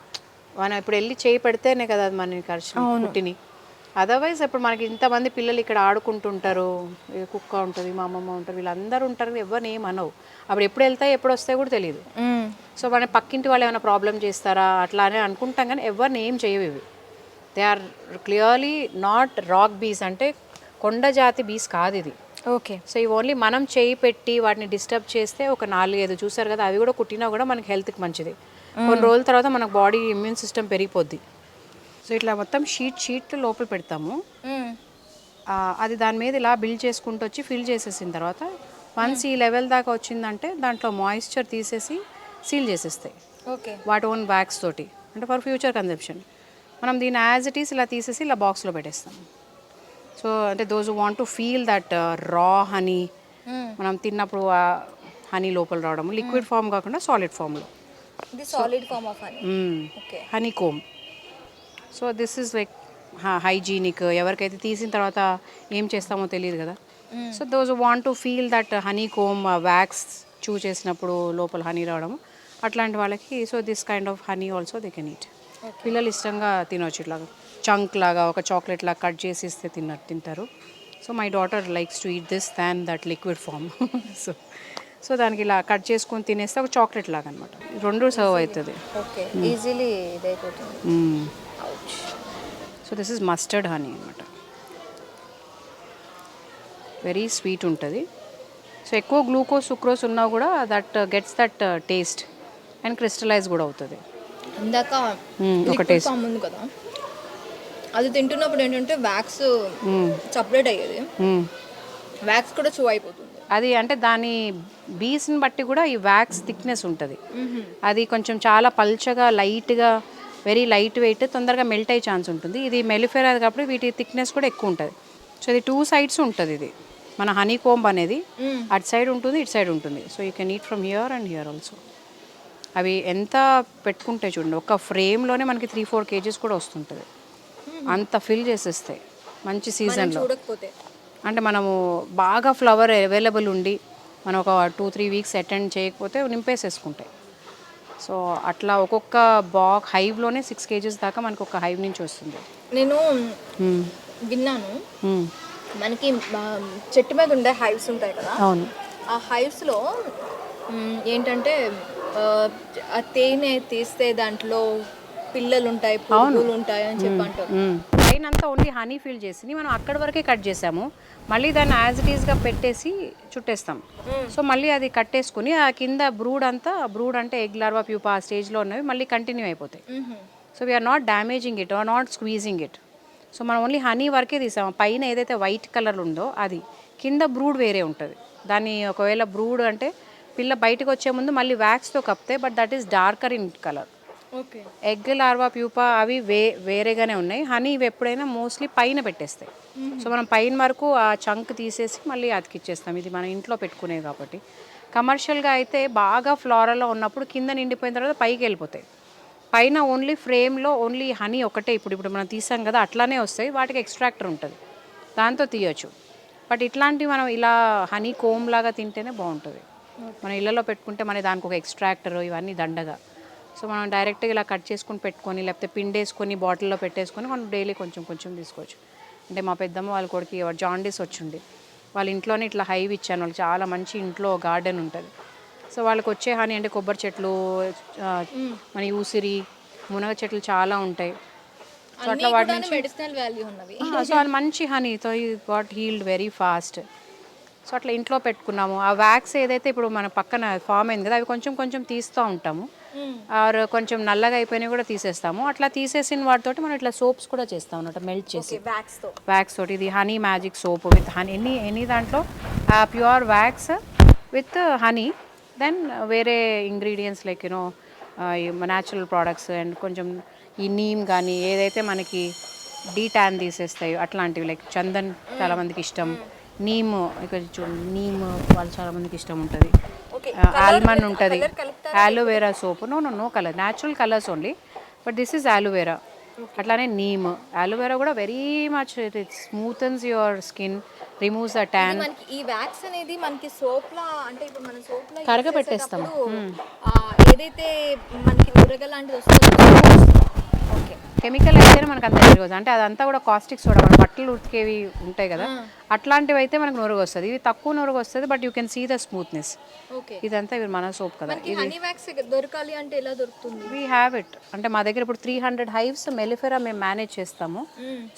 మనం ఇప్పుడు వెళ్ళి చేయి పెడితేనే కదా అది మనకి కుట్టిని. అదర్వైజ్ ఇప్పుడు మనకి ఇంతమంది పిల్లలు ఇక్కడ ఆడుకుంటుంటారు, కుక్క ఉంటుంది, మా అమ్మమ్మ ఉంటారు, వీళ్ళందరూ ఉంటారు, ఎవరిని ఏమనవు. అప్పుడు ఎప్పుడు వెళ్తాయి ఎప్పుడు వస్తాయో కూడా తెలియదు. సో మన పక్కింటి వాళ్ళు ఏమైనా ప్రాబ్లం చేస్తారా అట్లా అని అనుకుంటాం, కానీ ఎవరిని ఏం చేయవు ఇవి. They are clearly not rock bees, అంటే కొండ జాతి బీస్ కాదు ఇది. ఓకే. సో ఇవి ఓన్లీ మనం చేయి పెట్టి వాటిని డిస్టర్బ్ చేస్తే ఒక 4-5 చూసారు కదా, అవి కూడా కుట్టినా కూడా మనకి హెల్త్కి మంచిది. కొన్ని రోజుల తర్వాత మనకు బాడీ ఇమ్యూన్ సిస్టమ్ పెరిగిపోద్ది. సో ఇట్లా మొత్తం షీట్ లోపల పెడతాము, అది దాని మీద ఇలా బిల్డ్ చేసుకుంటూ వచ్చి ఫిల్ చేసేసిన తర్వాత వన్స్ ఈ లెవెల్ దాకా వచ్చిందంటే దాంట్లో మాయిశ్చర్ తీసేసి సీల్ చేసేస్తాయి. ఓకే. వాటి ఓన్ వ్యాక్స్ తోటి, అంటే ఫర్ ఫ్యూచర్ కన్జంప్షన్. మనం దీని యాజ్ ఇట్ ఈస్ ఇలా తీసేసి ఇలా బాక్స్లో పెట్టేస్తాం. సో అంటే those want to feel that raw honey, మనం తిన్నప్పుడు హనీ లోపల రావడం, లిక్విడ్ ఫామ్ కాకుండా సాలిడ్ ఫామ్లో. Solid form of honey. Okay. Honey comb. So this is like hygienic. ఎవరికైతే తీసిన తర్వాత ఏం చేస్తామో తెలియదు కదా. So those want to feel that honey comb wax chew చేసినప్పుడు లోపల హనీ రావడం, అట్లాంటి వాళ్ళకి so this kind of honey also they can eat. పిల్లలు ఇష్టంగా తినవచ్చు, ఇట్లాగా చంక్ లాగా ఒక చాక్లెట్ లాగా కట్ చేసి ఇస్తే తింటారు. So my daughter likes to eat this than that liquid form. So దానికి ఇలా కట్ చేసుకొని తినేస్తే ఒక చాక్లెట్ లాగా అనమాట, 2 సర్వ్ అవుతుంది. ఓకే. ఈజీలీ ఇదైపోతుంది. So this is mustard honey అనమాట, వెరీ స్వీట్ ఉంటుంది. సో ఎక్కువ గ్లూకోజ్ సుక్రోజ్ ఉన్నా కూడా that gets that taste and crystallise కూడా అవుతుంది. ఇందాక ఒక టేస్ట్ ఫామ్ ఉంది కదా, అది తింటున్నప్పుడు ఏంటంటే వ్యాక్స్ సపరేట్ అయ్యేది, వ్యాక్స్ కూడా చూ అయిపోతుంది. అది అంటే దాని బీస్ని బట్టి కూడా ఈ వ్యాక్స్ థిక్నెస్ ఉంటుంది. అది కొంచెం చాలా పల్చగా లైట్గా వెరీ లైట్ వెయిట్ తొందరగా మెల్ట్ అయ్యే ఛాన్స్ ఉంటుంది. ఇది మెలిఫెరా కాబట్టి వీటి థిక్నెస్ కూడా ఎక్కువ ఉంటుంది. సో ఇది 2 sides ఉంటుంది. ఇది మన హనీ కోంబ్ అనేది అటు సైడ్ ఉంటుంది, ఇటు సైడ్ ఉంటుంది. So you can eat from here and here also. అవి ఎంత పెట్టుకుంటే చూడండి, ఒక ఫ్రేమ్లోనే మనకి 3-4 kgs కూడా వస్తుంటుంది. అంత ఫిల్ చేసేస్తాయి మంచి సీజన్లో. చూడకపోతే అంటే మనము బాగా ఫ్లవర్ అవైలబుల్ ఉండి మనం ఒక 2-3 weeks అటెండ్ చేయకపోతే నింపేసేసుకుంటాయి. సో అట్లా ఒక్కొక్క హైవ్లోనే 6 kgs దాకా మనకు ఒక హైవ్ నుంచి వస్తుంది. నేను విన్నాను, మనకి చెట్టు మీద ఉండే హైవ్స్ ఉంటాయి కదా, అవును. ఆ హైవ్స్లో ఏంటంటే ఆ తేనె తీస్తే దాంట్లో పిల్లలు ఉంటాయి, పురుగులు ఉంటాయి అని చెప్పి అంటారు. పైన అంతా ఓన్లీ హనీ ఫిల్ చేసి మనం అక్కడి వరకే కట్ చేసాము. మళ్ళీ దాన్ని యాజ్ ఇట్ ఈస్గా పెట్టేసి చుట్టేస్తాం. సో మళ్ళీ అది కట్టేసుకుని ఆ కింద బ్రూడ్ అంటే ఎగ్ లార్వా ప్యూపా ఆ స్టేజ్లో ఉన్నవి మళ్ళీ కంటిన్యూ అయిపోతాయి. So we're not damaging it or not squeezing it. So మనం ఓన్లీ హనీ వరకే తీసాము. పైన ఏదైతే వైట్ కలర్ ఉందో అది, కింద బ్రూడ్ వేరే ఉంటుంది. దాన్ని ఒకవేళ బ్రూడ్ అంటే పిల్ల బయటకు వచ్చే ముందు మళ్ళీ వ్యాక్స్తో కప్తే, but that is darker in colour. Okay. Egg larva pupa అవి వేరేగానే ఉన్నాయి. హనీ ఇవి ఎప్పుడైనా మోస్ట్లీ పైన పెట్టేస్తాయి. సో మనం పైన వరకు ఆ చంక్ తీసేసి మళ్ళీ అతికిచ్చేస్తాం. ఇది మన ఇంట్లో పెట్టుకునేది కాబట్టి. కమర్షియల్గా అయితే బాగా ఫ్లోరల్లో ఉన్నప్పుడు కింద నిండిపోయిన తర్వాత పైకి వెళ్ళిపోతాయి. పైన ఓన్లీ ఫ్రేమ్లో ఓన్లీ హనీ ఒకటే ఇప్పుడు మనం తీసాం కదా అట్లానే వస్తాయి. వాటికి ఎక్స్ట్రాక్టర్ ఉంటుంది, దాంతో తీయొచ్చు. బట్ ఇట్లాంటివి మనం ఇలా హనీ కోమ్ లాగా తింటేనే బాగుంటుంది. మన ఇళ్ళలో పెట్టుకుంటే మన దానికి ఒక ఎక్స్ట్రాక్టర్ ఇవన్నీ దండగా. సో మనం డైరెక్ట్గా ఇలా కట్ చేసుకుని పెట్టుకొని లేకపోతే పిండేసుకొని బాటిల్లో పెట్టేసుకొని మనం డైలీ కొంచెం కొంచెం తీసుకోవచ్చు. అంటే మా పెద్దమ్మ వాళ్ళ కొడుకు జాండీస్ వచ్చింది, వాళ్ళ ఇంట్లోనే ఇట్లా హైవ్ ఇచ్చాను. వాళ్ళు చాలా మంచి ఇంట్లో గార్డెన్ ఉంటుంది. సో వాళ్ళకి వచ్చే హనీ అంటే కొబ్బరి చెట్లు, మన ఊసిరి, మునగ చెట్లు చాలా ఉంటాయి. సో అట్లా వాటి నుంచి మెడిసినల్ వాల్యూ ఉన్నవి. సో అది మంచి హనీతో ఈ got healed very fast. So అట్లా ఇంట్లో పెట్టుకున్నాము. ఆ వ్యాక్స్ ఏదైతే ఇప్పుడు మన పక్కన ఫామ్ అయింది కదా, అవి కొంచెం కొంచెం తీస్తూ ఉంటాము. ఆర్ కొంచెం నల్లగా అయిపోయినవి కూడా తీసేస్తాము. అట్లా తీసేసిన వాటితోటి మనం ఇట్లా సోప్స్ కూడా చేస్తాం అన్నమాట, మెల్ట్ చేసి వ్యాక్స్ తోటి. ఇది honey magic soap with honey, ఎన్ని దాంట్లో pure wax with honey, then వేరే ingredients like you know natural products and కొంచెం ఈ నీమ్ కానీ ఏదైతే మనకి డీటాన్ తీసేస్తాయో అట్లాంటివి, లైక్ చందన్ చాలామందికి ఇష్టం, నీమ్ ఇక్కడ చూడండి నీమ్ వాళ్ళు చాలామందికి ఇష్టం ఉంటుంది, ఆల్మండ్ ఉంటుంది, aloe vera soap, no colour, natural colours only, but this is aloe vera. అట్లానే నీమ్, యాలోవేరా కూడా very much it smoothens your skin, removes the tan. ఈ వ్యాక్స్ అనేది మనకి సోప్లా, అంటే ఇప్పుడు మన సోప్లా కరగబెట్టేస్తాం. ఏదైతే మనకి నురగ లాంటిది వస్తుందో, ఓకే, కెమికల్ అయితేనే మనకు అంత నొరుగు. అంటే అదంతా కూడా కాస్టిక్ సోడా, మన బట్టలు ఉతికేవి ఉంటాయి కదా అట్లాంటివి అయితే మనకు నొరుగు వస్తుంది. ఇవి తక్కువ నొరుగు వస్తుంది, but you can see the smoothness. ఇదంతా ఇవి మన సోప్ కదా. హనీ వ్యాక్స్ దొరకాలి అంటే ఎలా దొరుకుతుంది? We have it. అంటే మా దగ్గర ఇప్పుడు 300 హైవ్స్ మెలిఫెరా మేము మేనేజ్ చేస్తాము.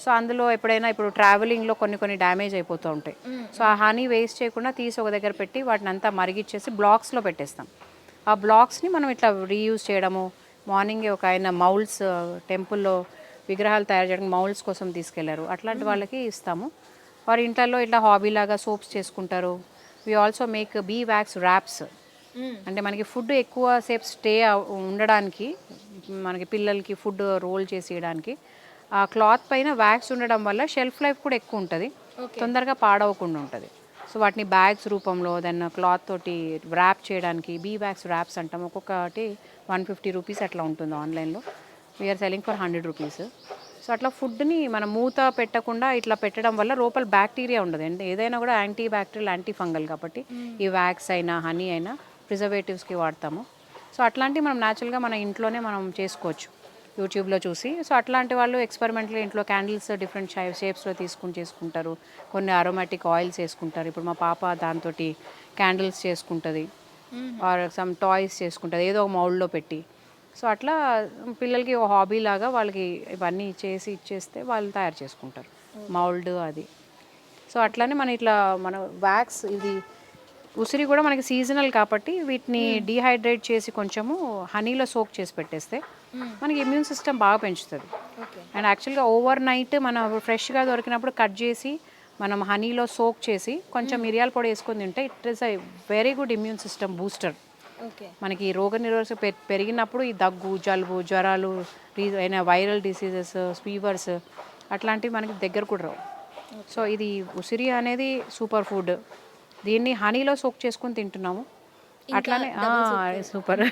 సో అందులో ఎప్పుడైనా ఇప్పుడు ట్రావెలింగ్లో కొన్ని డ్యామేజ్ అయిపోతూ ఉంటాయి. సో ఆ హనీ వేస్ట్ చేయకుండా తీసి ఒక దగ్గర పెట్టి వాటిని అంతా మరిగిచ్చేసి బ్లాక్స్లో పెట్టేస్తాం. ఆ బ్లాక్స్ని మనం ఇట్లా రీయూజ్ చేయడము. మార్నింగే ఒక ఆయన మౌల్డ్స్, టెంపుల్లో విగ్రహాలు తయారు చేయడానికి మౌల్డ్స్ కోసం తీసుకెళ్లారు, అట్లాంటి వాళ్ళకి ఇస్తాము. వారి ఇంట్లో ఇట్లా హాబీలాగా సోప్స్ చేసుకుంటారు. We also make be wax wraps. అంటే మనకి ఫుడ్ ఎక్కువ సేపు స్టే ఉండడానికి, మనకి పిల్లలకి ఫుడ్ రోల్ చేసి ఇవ్వడానికి ఆ క్లాత్ పైన వ్యాక్స్ ఉండడం వల్ల షెల్ఫ్ లైఫ్ కూడా ఎక్కువ ఉంటుంది, తొందరగా పాడవకుండా ఉంటుంది. సో వాటిని బ్యాగ్స్ రూపంలో దాన్ని క్లాత్ తోటి ర్యాప్ చేయడానికి బీ వ్యాక్స్ ర్యాప్స్ అంటాం. ఒక్కొక్కటి 150 రూపీస్ అట్లా ఉంటుంది ఆన్లైన్లో. We're selling for 100 rupees. So అట్లా ఫుడ్ని మనం మూత పెట్టకుండా ఇట్లా పెట్టడం వల్ల లోపల బ్యాక్టీరియా ఉండదు. అంటే ఏదైనా కూడా యాంటీ బ్యాక్టీరియల్, యాంటీ ఫంగల్ కాబట్టి ఈ వ్యాక్స్ అయినా హనీ అయినా ప్రిజర్వేటివ్స్కి వాడతాము. సో అట్లాంటివి మనం న్యాచురల్గా మన ఇంట్లోనే మనం చేసుకోవచ్చు యూట్యూబ్లో చూసి. సో అట్లాంటి వాళ్ళు ఎక్స్పెరిమెంటల్ ఇంట్లో క్యాండిల్స్ డిఫరెంట్ షేప్స్లో చేసుకుంటారు. కొన్ని అరోమాటిక్ ఆయిల్స్ వేసుకుంటారు. ఇప్పుడు మా పాప దాంతో క్యాండిల్స్ చేసుకుంటుంది, ఆర్ సమ్ టాయ్స్ చేసుకుంటుంది ఏదో ఒక మౌల్డ్లో పెట్టి. సో అట్లా పిల్లలకి ఒక హాబీ లాగా వాళ్ళకి ఇవన్నీ ఇచ్చేస్తే వాళ్ళు తయారు చేసుకుంటారు మౌల్డ్ అది. సో అట్లానే మన వ్యాక్స్ ఇది ఉసిరి కూడా మనకి సీజనల్ కాబట్టి వీటిని డీహైడ్రేట్ చేసి కొంచెము హనీలో సోక్ చేసి పెట్టేస్తే మనకి ఇమ్యూన్ సిస్టమ్ బాగా పెంచుతుంది. అండ్ యాక్చువల్గా ఓవర్ నైట్ మనం ఫ్రెష్గా దొరికినప్పుడు కట్ చేసి మనం హనీలో సోక్ చేసి కొంచెం మిరియాల పొడి వేసుకొని తింటే it is a very good immune system booster. Okay. మనకి రోగనిరోధక పెరిగినప్పుడు ఈ దగ్గు, జలుబు, జ్వరాలు, అయినా వైరల్ డిసీజెస్, ఫీవర్స్ అట్లాంటివి మనకి దగ్గర కూడా రావు. సో ఇది ఉసిరి అనేది సూపర్ ఫుడ్. దీన్ని హనీలో సోక్ చేసుకొని తింటున్నాము. అట్లానే సూపర్.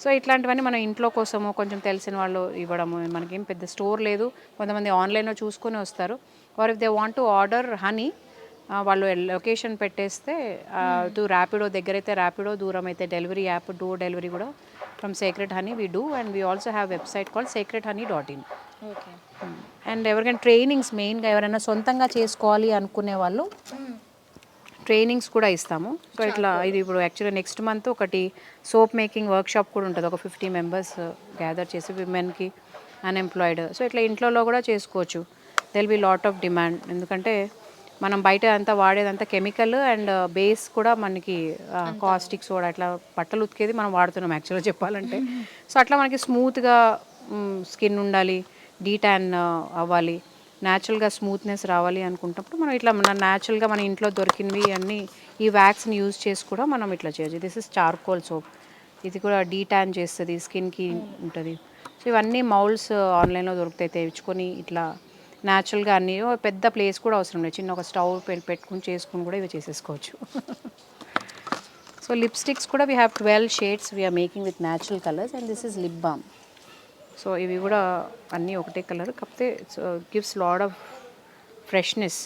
సో ఇట్లాంటివన్నీ మనం ఇంట్లో కోసము కొంచెం తెలిసిన వాళ్ళు ఇవ్వడము. మనకేం పెద్ద స్టోర్ లేదు, కొంతమంది ఆన్లైన్లో చూసుకొని వస్తారు. Or if they want to order honey, వాళ్ళు లొకేషన్ పెట్టేస్తే ర్యాపిడో దగ్గర అయితే ర్యాపిడో, దూరం అయితే డెలివరీ యాప్, డోర్ డెలివరీ కూడా from Sacred Honey we do. And we also have website call sacredhoney.in. Okay. And ఎవరికైనా ట్రైనింగ్స్, మెయిన్గా ఎవరైనా సొంతంగా చేసుకోవాలి అనుకునే వాళ్ళు ట్రైనింగ్స్ కూడా ఇస్తాము. సో ఇట్లా ఇది ఇప్పుడు యాక్చువల్గా నెక్స్ట్ మంత్ ఒకటి సోప్ మేకింగ్ వర్క్షాప్ కూడా ఉంటుంది. ఒక 50 మెంబర్స్ గ్యాదర్ చేసి విమెన్కి, అన్ఎంప్లాయిడ్. సో ఇట్లా ఇంట్లో కూడా చేసుకోవచ్చు. There'll be lot of demand. ఎందుకంటే మనం బయట అంతా వాడేదంతా కెమికల్ అండ్ బేస్ కూడా మనకి కాస్టిక్ సోడా అట్లా బట్టలు ఉతికేది మనం వాడుతున్నాం యాక్చువల్గా చెప్పాలంటే. సో అట్లా మనకి స్మూత్గా స్కిన్ ఉండాలి, డీటాన్ అవ్వాలి, న్యాచురల్గా స్మూత్నెస్ రావాలి అనుకుంటున్నప్పుడు మనం ఇట్లా మన న్యాచురల్గా మన ఇంట్లో దొరికినవి అన్నీ ఈ వ్యాక్స్ని యూజ్ చేసి కూడా మనం ఇట్లా చేయొచ్చు. This is charcoal soap. ఇది కూడా డీటాన్ చేస్తుంది, స్కిన్కి ఉంటుంది. సో ఇవన్నీ మౌల్డ్స్ ఆన్లైన్లో దొరుకుతాయి, తెచ్చుకొని ఇట్లా న్యాచురల్గా అన్నీ. పెద్ద ప్లేస్ కూడా అవసరం లేదు, చిన్న ఒక స్టవ్ పెట్టుకుని చేసుకుని కూడా ఇవి చేసేసుకోవచ్చు. సో లిప్స్టిక్స్ కూడా we have 12 shades we're making with natural colours. And this is lip balm. So ఇవి కూడా అన్నీ ఒకటే కలర్, కాకపోతే gives lot of freshness.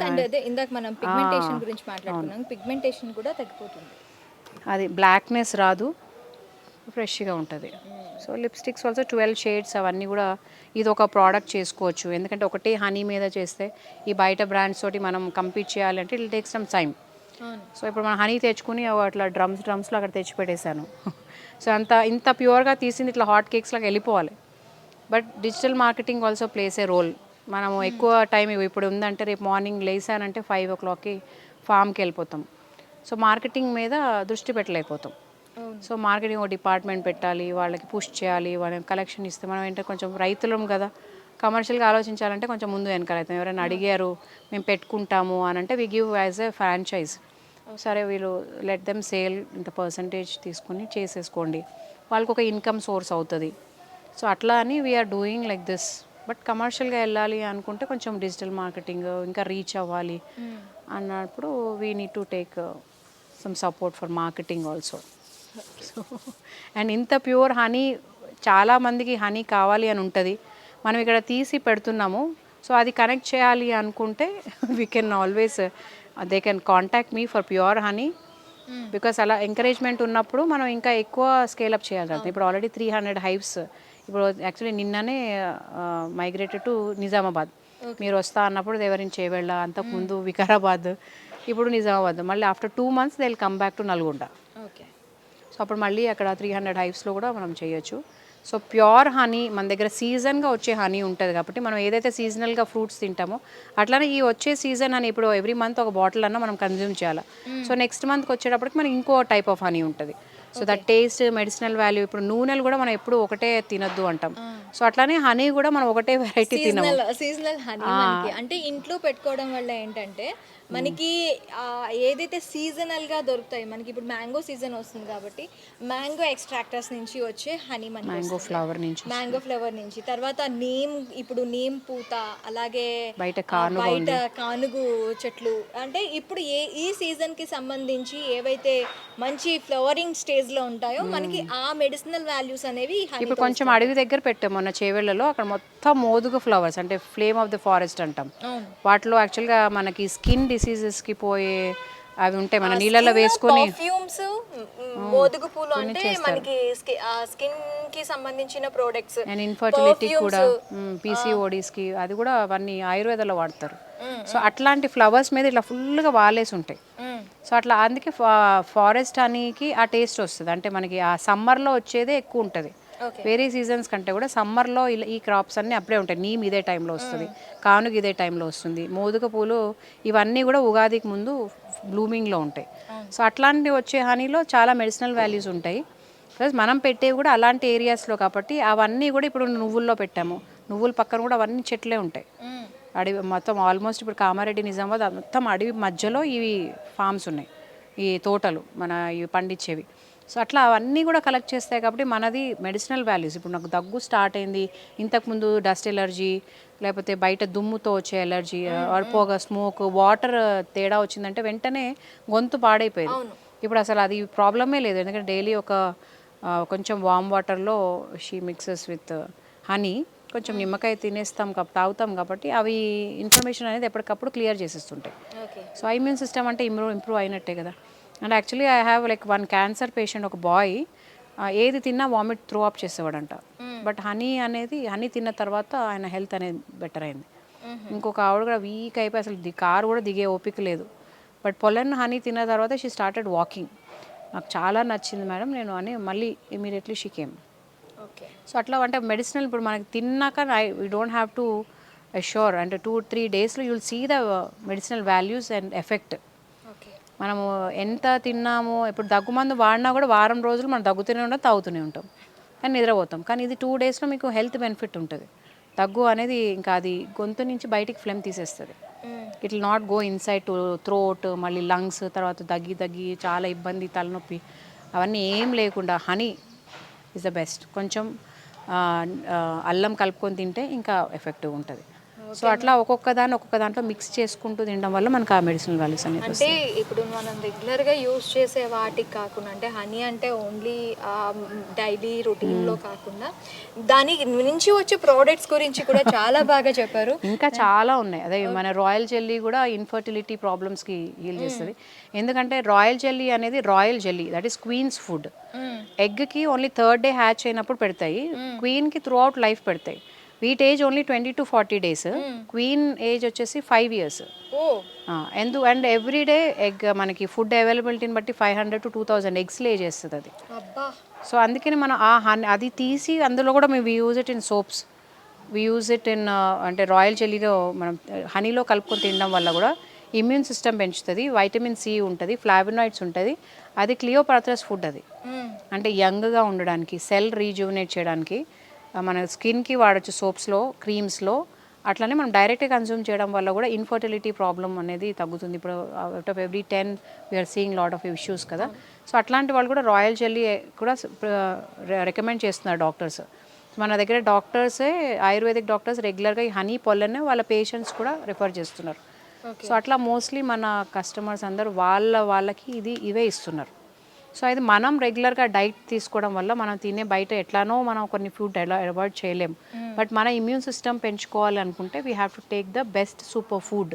And అదే ఇందాక మనం పిగ్మెంటేషన్ గురించి మాట్లాడుకున్నాం, పిగ్మెంటేషన్ కూడా తగ్గిపోతుంది. అది బ్లాక్నెస్ రాదు, ఫ్రెష్గా ఉంటుంది. సో లిప్స్టిక్స్ ఆల్సో 12 షేడ్స్ అవన్నీ కూడా ఇది ఒక ప్రోడక్ట్ చేసుకోవచ్చు. ఎందుకంటే ఒకటే హనీ మీద చేస్తే ఈ బయట బ్రాండ్స్ తోటి మనం కంపీట్ చేయాలంటే it takes some time. So ఇప్పుడు మనం హనీ తెచ్చుకుని అట్లా డ్రమ్స్లో అక్కడ తెచ్చి పెట్టేశాను. సో ఇంత ప్యూర్గా తీసింది ఇట్లా హాట్ కేక్స్లాగా వెళ్ళిపోవాలి. But digital marketing also plays a role. మనము ఎక్కువ టైం ఇప్పుడు ఉందంటే రేపు మార్నింగ్ లేసానంటే 5 o'clockకి ఫామ్కి వెళ్ళిపోతాం. సో మార్కెటింగ్ మీద దృష్టి పెట్టలేకపోతాం. సో మార్కెటింగ్ ఒక డిపార్ట్మెంట్ పెట్టాలి, వాళ్ళకి పుష్ చేయాలి, వాళ్ళకి కలెక్షన్ ఇస్తే మనం ఏంటంటే కొంచెం రైతులం కదా, కమర్షియల్గా ఆలోచించాలంటే కొంచెం ముందు వెనకాల అవుతాం. ఎవరైనా అడిగారు మేము పెట్టుకుంటాము అని అంటే we give as a franchise. సరే వీళ్ళు లెట్ దెమ్ సేల్ ఇంత పర్సంటేజ్ తీసుకుని చేసేసుకోండి, వాళ్ళకి ఒక ఇన్కమ్ సోర్స్ అవుతుంది. సో అట్లా అని we're doing like this. But కమర్షియల్గా వెళ్ళాలి అనుకుంటే కొంచెం డిజిటల్ మార్కెటింగ్ ఇంకా రీచ్ అవ్వాలి అన్నప్పుడు we need to take some support for marketing also. So and ఇంత ప్యూర్ హనీ, చాలామందికి హనీ కావాలి అని ఉంటుంది, మనం ఇక్కడ తీసి పెడుతున్నాము. సో అది కనెక్ట్ చేయాలి అనుకుంటే we can always they can contact me for pure honey. Because అలా ఎంకరేజ్మెంట్ ఉన్నప్పుడు మనం ఇంకా ఎక్కువ స్కేలప్ చేయగలుగుతాం. ఇప్పుడు ఆల్రెడీ 300 హైవ్స్. ఇప్పుడు యాక్చువల్లీ నిన్ననే మైగ్రేటెడ్ టు నిజామాబాద్. మీరు వస్తా అన్నప్పుడు దేవరిని చేవెళ్ళ, అంతకుముందు వికారాబాద్, ఇప్పుడు నిజామాబాద్. మళ్ళీ after 2 months they will come back to Nalgonda. Okay. So అప్పుడు మళ్ళీ అక్కడ 300 హైవ్స్లో కూడా మనం చేయొచ్చు. సో ప్యూర్ హనీ మన దగ్గర సీజన్గా వచ్చే హనీ ఉంటుంది కాబట్టి మనం ఏదైతే సీజనల్గా ఫ్రూట్స్ తింటామో అట్లానే ఈ వచ్చే సీజన్ అని ఇప్పుడు ఎవ్రీ మంత్ ఒక బాటిల్ అన్న మనం కన్జ్యూమ్ చేయాలి. సో నెక్స్ట్ మంత్కి వచ్చేటప్పటికి మనకి ఇంకో టైప్ ఆఫ్ హనీ ఉంటుంది. So that taste, medicinal value. ఇప్పుడు నూనెలు కూడా మనం ఎప్పుడు ఒకటే తినొద్దు అంటాం. సో అట్లానే హనీ కూడా మనం ఒకటే వెరైటీ తినము. సీజనల్ హనీ అంటే ఇంట్లో పెట్టుకోవడం వల్ల ఏంటంటే మనకి ఏదైతే సీజనల్గా దొరుకుతాయి, మనకి ఇప్పుడు మ్యాంగో సీజన్ వస్తుంది కాబట్టి మ్యాంగో ఎక్స్ట్రాక్టర్స్ నుంచి వచ్చే హనీ, మనకి మ్యాంగో ఫ్లవర్ నుంచి, తర్వాత ఇప్పుడు నీమ్ పూత, అలాగే బయట కానుగు చెట్లు. అంటే ఇప్పుడు ఈ సీజన్కి సంబంధించి ఏవైతే మంచి ఫ్లవరింగ్ స్టేజ్లో ఉంటాయో మనకి ఆ మెడిసినల్ వాల్యూస్ అనేవి. ఇప్పుడు కొంచెం అడవి దగ్గర పెట్టాం మొన్న చేవెళ్ళలో, అక్కడ మొత్తం మోదుగ ఫ్లవర్స్ అంటే ఫ్లేమ్ ఆఫ్ ద ఫారెస్ట్ అంటాం. వాటిలో యాక్చువల్గా మనకి స్కిన్ డిసీజెస్కి పోయే అవి ఉంటాయి, మన నీళ్ళలో వేసుకొని పర్ఫ్యూమ్స్, మోదుగు పూలు అంటే మనకి స్కిన్ కి సంబంధించిన ప్రొడక్ట్స్. అండ్ ఇన్ఫర్టిలిటీ కూడా, పీసీఓడీస్కి అది కూడా అవన్నీ ఆయుర్వేదంలో వాడతారు. సో అట్లాంటి ఫ్లవర్స్ మీద ఇట్లా ఫుల్గా వాలేసి ఉంటాయి. సో అట్లా అందుకే ఫారెస్ట్ హనీకి ఆ టేస్ట్ వస్తుంది. అంటే మనకి ఆ సమ్మర్లో వచ్చేదే ఎక్కువ ఉంటుంది. వేరే సీజన్స్ కంటే కూడా సమ్మర్లో ఈ క్రాప్స్ అన్నీ అప్పుడే ఉంటాయి. నీమ్ ఇదే టైంలో వస్తుంది, కానుగ ఇదే టైంలో వస్తుంది, మోదుగ పూలు ఇవన్నీ కూడా ఉగాదికి ముందు బ్లూమింగ్లో ఉంటాయి. సో అట్లాంటి వచ్చే హనీలో చాలా మెడిసినల్ వాల్యూస్ ఉంటాయి. ప్లస్ మనం పెట్టేవి కూడా అలాంటి ఏరియాస్లో కాబట్టి అవన్నీ కూడా ఇప్పుడు నువ్వుల్లో పెట్టాము, నువ్వుల పక్కన కూడా అవన్నీ చెట్లే ఉంటాయి. అడవి మొత్తం ఆల్మోస్ట్ ఇప్పుడు కామారెడ్డి నిజామాబాద్ మొత్తం అడవి మధ్యలో ఇవి ఫామ్స్ ఉన్నాయి, ఈ తోటలు మన ఇవి పండించేవి. సో అట్లా అవన్నీ కూడా కలెక్ట్ చేస్తాయి కాబట్టి మనది మెడిసినల్ వాల్యూస్. ఇప్పుడు నాకు దగ్గు స్టార్ట్ అయింది, ఇంతకుముందు డస్ట్ ఎలర్జీ లేకపోతే బయట దుమ్ముతో వచ్చే ఎలర్జీ, పొగ, స్మోక్, వాటర్ తేడా వచ్చిందంటే వెంటనే గొంతు పాడైపోయేది. ఇప్పుడు అసలు అది ప్రాబ్లమే లేదు, ఎందుకంటే డైలీ ఒక కొంచెం వామ్ వాటర్లో షీ మిక్సెస్ విత్ హనీ, కొంచెం నిమ్మకాయ తినేస్తాం తాగుతాం కాబట్టి అవి ఇన్ఫర్మేషన్ అనేది ఎప్పటికప్పుడు క్లియర్ చేసేస్తుంటాయి. సో ఇమ్యూన్ సిస్టమ్ అంటే ఇంప్రూవ్ అయినట్టే కదా. And actually I have like one cancer patient, ఒక బాయ్ ఏది తిన్నా వామిట్ త్రూ అప్ చేసేవాడంట. బట్ హనీ తిన్న తర్వాత ఆయన హెల్త్ అనేది బెటర్ అయింది. ఇంకొక ఆవిడ కూడా వీక్ అయిపోయి అసలు కారు కూడా దిగే ఓపిక లేదు. బట్ పొలన్ హనీ తిన్న తర్వాత షీ స్టార్టెడ్ వాకింగ్. నాకు చాలా నచ్చింది మేడం నేను అని మళ్ళీ ఇమీడియట్లీ షీ కేమ్. సో అట్లా అంటే మెడిసినల్ ఇప్పుడు మనకి తిన్నాక we don't have to assure అంటే 2-3 డేస్లో you'll see the medicinal values and effect. మనము ఎంత తిన్నామో, ఇప్పుడు దగ్గుమందు వాడినా కూడా వారం రోజులు మనం దగ్గుతూనే ఉంటాం, తాగుతూనే ఉంటాం, కానీ నిద్రపోతాం. కానీ ఇది 2 డేస్లో మీకు హెల్త్ బెనిఫిట్ ఉంటుంది. దగ్గు అనేది ఇంకా అది గొంతు నుంచి బయటికి ఫ్లెమ్ తీసేస్తుంది. It will not go inside to throat, మళ్ళీ లంగ్స్, తర్వాత దగ్గి చాలా ఇబ్బంది, తలనొప్పి అవన్నీ ఏం లేకుండా హనీ ఈజ్ ద బెస్ట్. కొంచెం అల్లం కలుపుకొని తింటే ఇంకా ఎఫెక్టివ్ ఉంటుంది. సో అట్లా ఒక్కొక్క దాంట్లో మిక్స్ చేసుకుంటూ తినడం వల్ల మనకు ఆ మెడిసినల్ వాల్యూస్ అనేది అంటే ఇప్పుడు మనం రెగ్యులర్గా యూజ్ చేసే వాటికి కాకుండా, అంటే హనీ అంటే ఓన్లీ డైలీ రొటీన్లో కాకుండా దాని నుంచి వచ్చే ప్రోడక్ట్స్ గురించి కూడా చాలా బాగా చెప్పారు. ఇంకా చాలా ఉన్నాయి. అదే మన రాయల్ జెల్లీ కూడా ఇన్ఫర్టిలిటీ ప్రాబ్లమ్స్కి హీల్ చేస్తుంది. ఎందుకంటే రాయల్ జెల్లీ అనేది royal jelly, that is queens food. ఎగ్కి ఓన్లీ 3rd డే హ్యాచ్ అయినప్పుడు పెడతాయి, క్వీన్కి త్రూ అవుట్ లైఫ్ పెడతాయి. వీట్ age only 20 to 40 days, queen age వచ్చేసి 5 years. And every day egg మనకి ఫుడ్ అవైలబిలిటీని బట్టి 500 to 2000 ఎగ్స్ లే చేస్తుంది అది. సో అందుకని మనం అది తీసి అందులో కూడా మేము use it in soaps, use it in అంటే రాయల్ జెల్లీలో మనం హనీలో కలుపుకొని తినడం వల్ల కూడా ఇమ్యూన్ సిస్టమ్ పెంచుతుంది, వైటమిన్ సి ఉంటుంది, ఫ్లావినాయిడ్స్ ఉంటుంది. అది క్లియోపాట్రస్ ఫుడ్, అది అంటే యంగ్గా ఉండడానికి, సెల్ రీజువినేట్ చేయడానికి, మన స్కిన్కి వాడచ్చు సోప్స్లో, క్రీమ్స్లో. అట్లనే మనం డైరెక్ట్గా కన్జ్యూమ్ చేయడం వల్ల కూడా ఇన్ఫర్టిలిటీ ప్రాబ్లం అనేది తగ్గుతుంది. ఇప్పుడు out of every 10 we're seeing lot of issues కదా. సో అట్లాంటి వాళ్ళు కూడా రాయల్ జెల్లీ కూడా రికమెండ్ చేస్తున్నారు డాక్టర్స్. మన దగ్గర డాక్టర్సే, ఆయుర్వేదిక్ డాక్టర్స్ రెగ్యులర్గా ఈ హనీ పొల్లనే వాళ్ళ పేషెంట్స్ కూడా రిఫర్ చేస్తున్నారు. సో అట్లా మోస్ట్లీ మన కస్టమర్స్ అందరూ వాళ్ళకి ఇవే ఇస్తున్నారు. సో ఇది మనం రెగ్యులర్గా డైట్ తీసుకోవడం వల్ల మనం తినే బయట ఎట్లానో మనం కొన్ని ఫుడ్ అవాయిడ్ చేయలేం. బట్ మన ఇమ్యూన్ సిస్టమ్ పెంచుకోవాలి అనుకుంటే we have to take the best super food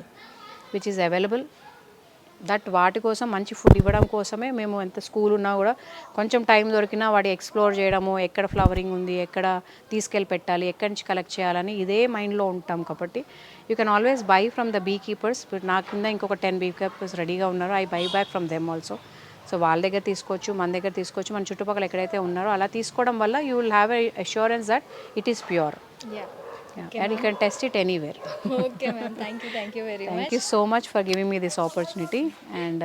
which is available. వాటి కోసం మంచి ఫుడ్ ఇవ్వడం కోసమే మేము ఎంత స్కూల్ ఉన్నా కూడా కొంచెం టైం దొరికినా వాటి ఎక్స్ప్లోర్ చేయడము, ఎక్కడ ఫ్లవరింగ్ ఉంది, ఎక్కడ తీసుకెళ్ళి పెట్టాలి, ఎక్కడి నుంచి కలెక్ట్ చేయాలని ఇదే మైండ్లో ఉంటాం. కాబట్టి you can always buy from the bee keepers. నా కింద ఇంకొక 10 బీ కీపర్స్ రెడీగా ఉన్నారు, I buy back from them also. So వాళ్ళ దగ్గర తీసుకోవచ్చు, మన దగ్గర తీసుకోవచ్చు, మన చుట్టుపక్కల ఎక్కడైతే ఉన్నారో అలా తీసుకోవడం వల్ల you will have a assurance that it is pure. And you can test it anywhere. Okay ma'am, thank you very much. Thank you so much for giving me this opportunity. And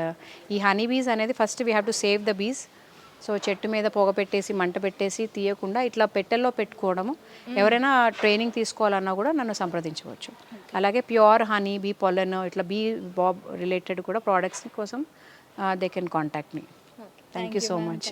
ఈ honey bees అనేది first we have to save the బీస్. So చెట్టు మీద పొగ పెట్టేసి మంట పెట్టేసి తీయకుండా ఇట్లా పెట్టెల్లో పెట్టుకోవడము. ఎవరైనా ట్రైనింగ్ తీసుకోవాలన్నా కూడా నన్ను సంప్రదించవచ్చు. అలాగే ప్యూర్ హనీ, బీ పొలెన్, ఇట్లా బీ బాబ్ రిలేటెడ్ కూడా ప్రోడక్ట్స్ కోసం they can contact me. Thank you so much.